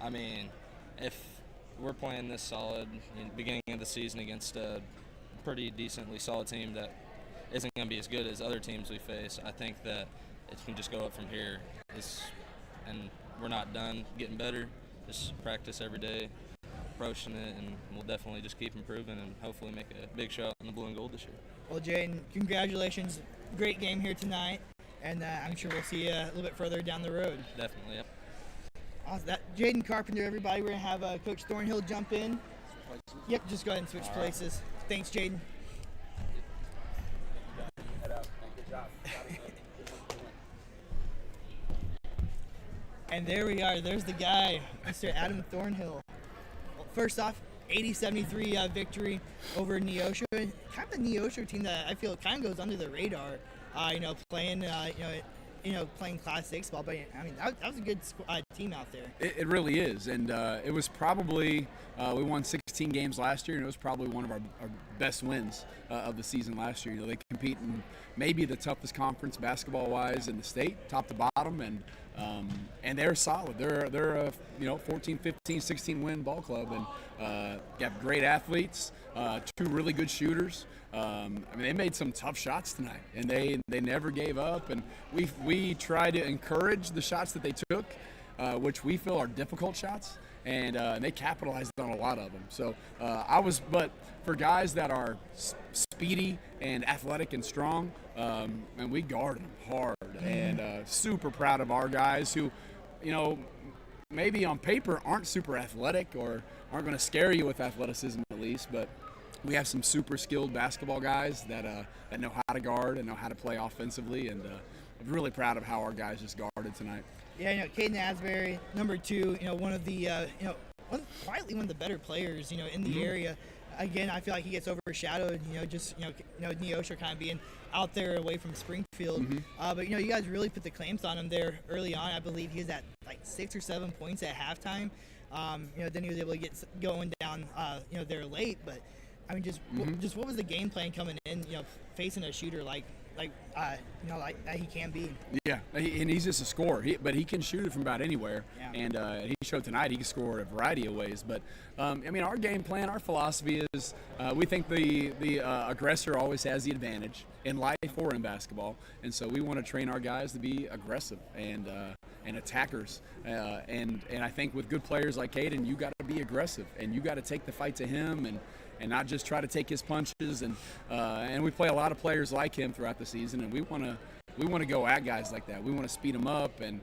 I mean, if we're playing this solid in the beginning of the season against a pretty decently solid team that isn't going to be as good as other teams we face, I think that it can just go up from here. And we're not done getting better. Just practice every day, approaching it, and we'll definitely just keep improving and hopefully make a big shot in the blue and gold this year. Well, Jaden, congratulations. Great game here tonight, and I'm sure we'll see you a little bit further down the road. Definitely, yep. Awesome. Jaden Carpenter, everybody. We're going to have Coach Thornhill jump in. Yep, just go ahead and switch places. Thanks, Jaden. And there we are. There's the guy, Mr. Adam Thornhill. Well, first off, 80-73 victory over Neosho. Kind of a Neosho team that I feel kind of goes under the radar. Playing playing Class 6 ball, but I mean that was a good team out there. It really is, and it was probably we won 16 games last year, and it was probably one of our best wins of the season last year. They compete in maybe the toughest conference basketball-wise in the state, top to bottom, and they're solid. They're a 14, 15, 16 win ball club, and got great athletes, two really good shooters. They made some tough shots tonight, and they never gave up. And we try to encourage the shots that they took, which we feel are difficult shots, and they capitalized on a lot of them. So but for guys that are speedy and athletic and strong, and we guard them hard, and super proud of our guys who, maybe on paper aren't super athletic or aren't going to scare you with athleticism at least, but we have some super skilled basketball guys that know how to guard and know how to play offensively, and I'm really proud of how our guys just guarded tonight. Yeah, Caden Asbury, number 2, one of the quietly one of the better players, in the area. Again, I feel like he gets overshadowed, Neosho kind of being out there away from Springfield. But you guys really put the clamps on him there early on. I believe he was at like 6 or 7 points at halftime. Then he was able to get going down, there late, but. I mean, just what was the game plan coming in? Facing a shooter like that he can be. Yeah, and he's just a scorer. But he can shoot it from about anywhere. Yeah. And he showed tonight he can score a variety of ways. But our game plan, our philosophy is we think the aggressor always has the advantage in life or in basketball, and so we want to train our guys to be aggressive and attackers. And I think with good players like Caden, you got to be aggressive and you got to take the fight to him and not just try to take his punches, and we play a lot of players like him throughout the season, and we want to go at guys like that. We want to speed them up, and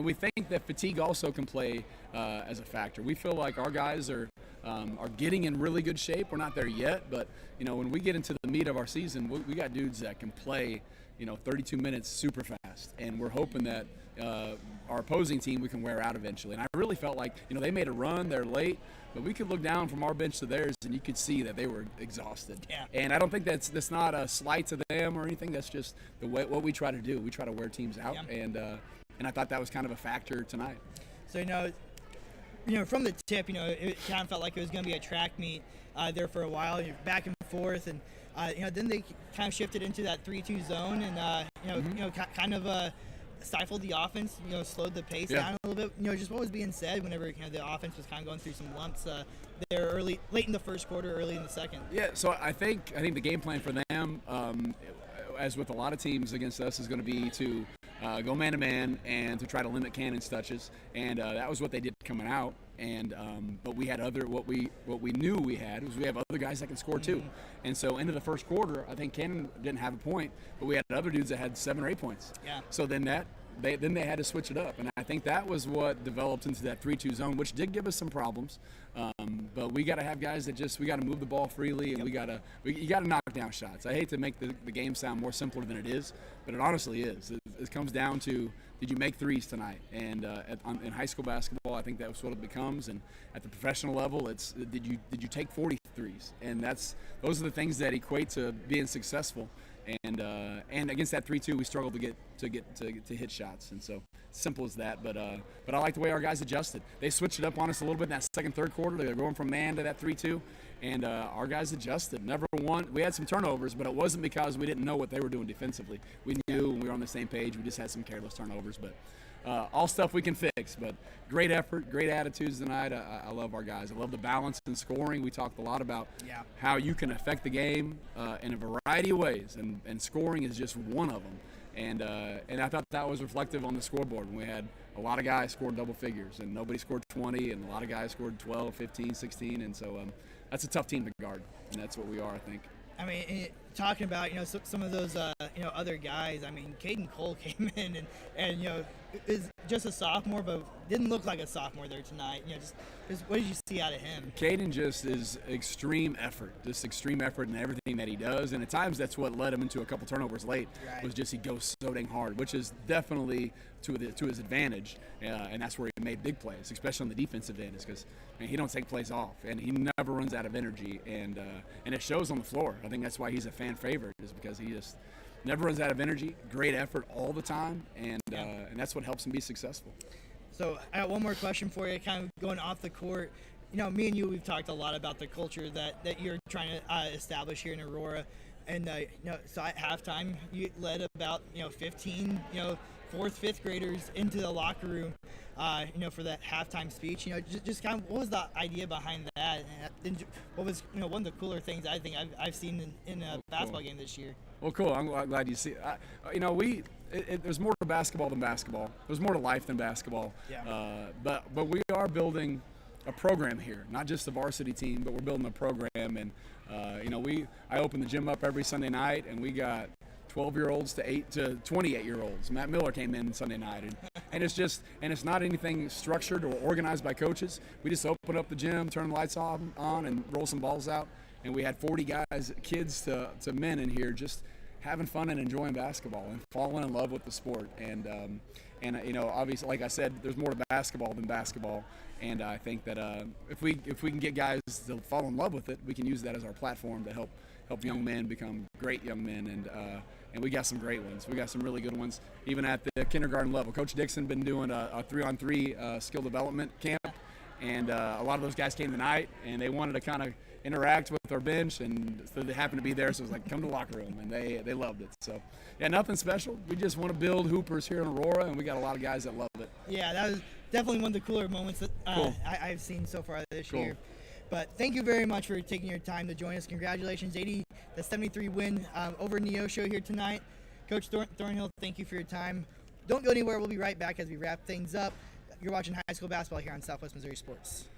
we think that fatigue also can play as a factor. We feel like our guys are getting in really good shape. We're not there yet, but when we get into the meat of our season, we got dudes that can play 32 minutes super fast, and we're hoping that our opposing team we can wear out eventually. And I really felt like they made a run, they're late, but we could look down from our bench to theirs and you could see that they were exhausted. Yeah. And I don't think that's not a slight to them or anything. That's just the way what we try to do. We try to wear teams out, and I thought that was kind of a factor tonight. So from the tip, it kind of felt like it was going to be a track meet there for a while, back and forth, and then they kind of shifted into that 3-2 zone, and kind of stifled the offense, slowed the pace down a little bit. Just what was being said whenever the offense was kind of going through some lumps there late in the first quarter, early in the second. Yeah, so I think the game plan for them, as with a lot of teams against us, is going to be to go man-to-man and to try to limit Cannon's touches, and that was what they did coming out. And but we had what we knew we had was we have other guys that can score too. And so into the first quarter, I think Cannon didn't have a point, but we had other dudes that had 7 or 8 points. Yeah. So then they had to switch it up, and I think that was what developed into that 3-2 zone, which did give us some problems. But we got to have guys that we got to move the ball freely, and you got to knock down shots. I hate to make the game sound more simpler than it is, but it honestly is. It comes down to, did you make threes tonight? And in high school basketball, I think that's what it becomes. And at the professional level, it's did you take 40 threes? And those are the things that equate to being successful. And against that 3-2, we struggled to hit shots, and so simple as that. But I like the way our guys adjusted. They switched it up on us a little bit in that second, third quarter. They were going from man to that 3-2, and our guys adjusted. Never won. We had some turnovers, but it wasn't because we didn't know what they were doing defensively. We knew, and we were on the same page. We just had some careless turnovers, but all stuff we can fix. But great effort, great attitudes tonight. I love our guys. I love the balance in scoring. We talked a lot about how you can affect the game in a variety of ways, and scoring is just one of them. And I thought that was reflective on the scoreboard when we had a lot of guys scored double figures, and nobody scored 20, and a lot of guys scored 12, 15, 16. And so that's a tough team to guard, and that's what we are, I think. I mean, talking about, some of those, other guys, I mean, Caden Cole came in and is just a sophomore, but didn't look like a sophomore there tonight. Just what did you see out of him? Caden just is extreme effort in everything that he does, and at times that's what led him into a couple turnovers late. Right. Was just he goes so dang hard, which is definitely to his advantage, and that's where he made big plays, especially on the defensive end, because he don't take plays off, and he never runs out of energy, and it shows on the floor. I think that's why he's a fan favorite, is because he just never runs out of energy, great effort all the time, and that's what helps him be successful. So I got one more question for you, kind of going off the court. Me and you, we've talked a lot about the culture that you're trying to establish here in Aurora. And, so at halftime, you led about, 15, fourth, fifth graders into the locker room, for that halftime speech. Just kind of what was the idea behind that? And what was, one of the cooler things I think I've seen in a basketball game this year? Well, cool. I'm glad you see it. There's more to basketball than basketball. There's more to life than basketball. Yeah. But we are building a program here, not just a varsity team, but we're building a program. And I open the gym up every Sunday night, and we got 12-year-olds to 28-year-olds. Matt Miller came in Sunday night, and it's not anything structured or organized by coaches. We just open up the gym, turn the lights on, and roll some balls out. And we had 40 guys, kids to men in here, just having fun and enjoying basketball and falling in love with the sport. And obviously, like I said, there's more to basketball than basketball. And I think that if we can get guys to fall in love with it, we can use that as our platform to help young men become great young men. And we got some great ones. We got some really good ones, even at the kindergarten level. Coach Dixon been doing a 3-on-3 skill development camp, and a lot of those guys came tonight, and they wanted to kind of interact with our bench, and so they happened to be there, so it was like, come to the locker room, and they loved it. So, yeah, nothing special. We just want to build hoopers here in Aurora, and we got a lot of guys that love it. Yeah, that was definitely one of the cooler moments that Cool. I've seen so far this Cool. year. But thank you very much for taking your time to join us. Congratulations, 73 win over Neosho here tonight. Coach Thornhill, thank you for your time. Don't go anywhere. We'll be right back as we wrap things up. You're watching high school basketball here on Southwest Missouri Sports.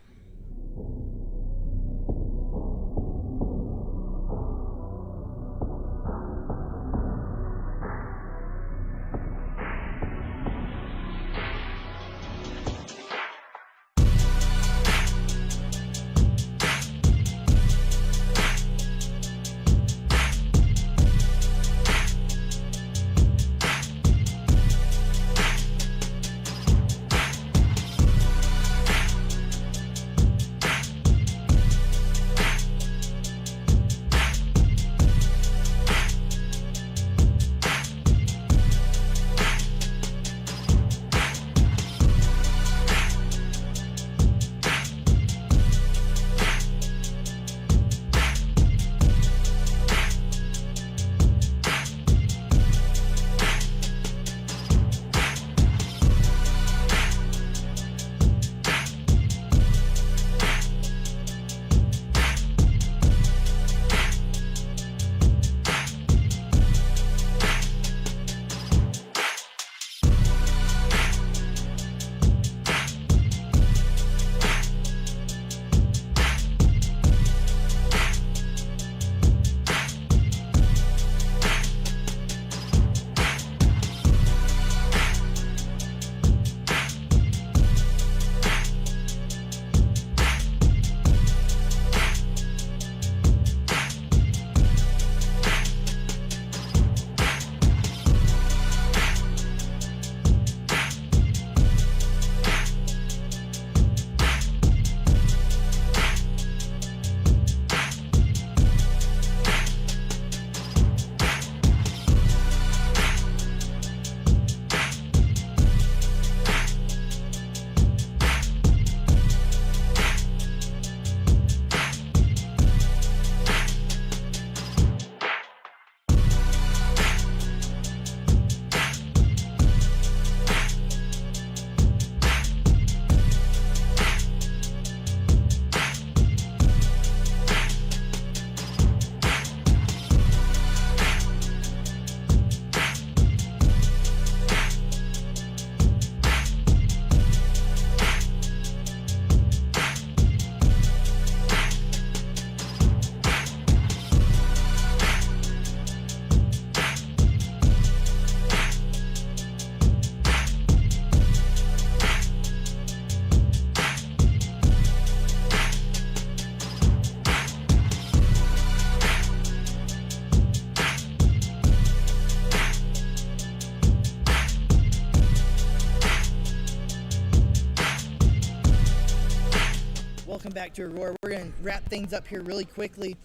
back to Aurora. We're going to wrap things up here really quickly.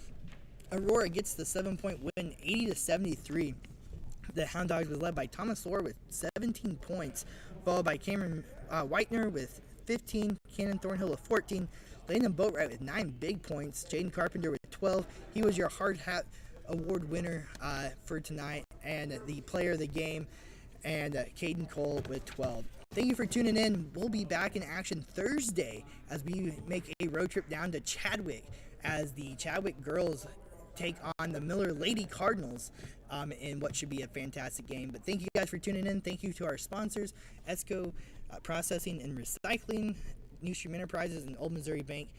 Aurora gets the 7-point win, 80-73. The Houn Dawgs was led by Thomas Lohr with 17 points, followed by Cameron Whitener with 15, Cannon Thornhill with 14, Landon Boatwright with 9 big points, Jaden Carpenter with 12. He was your Hard Hat Award winner for tonight, and the player of the game, and Caden Cole with 12. Thank you for tuning in. We'll be back in action Thursday as we make a road trip down to Chadwick as the Chadwick girls take on the Miller Lady Cardinals in what should be a fantastic game. But thank you guys for tuning in. Thank you to our sponsors, ESCO Processing and Recycling, New Stream Enterprises, and Old Missouri Bank.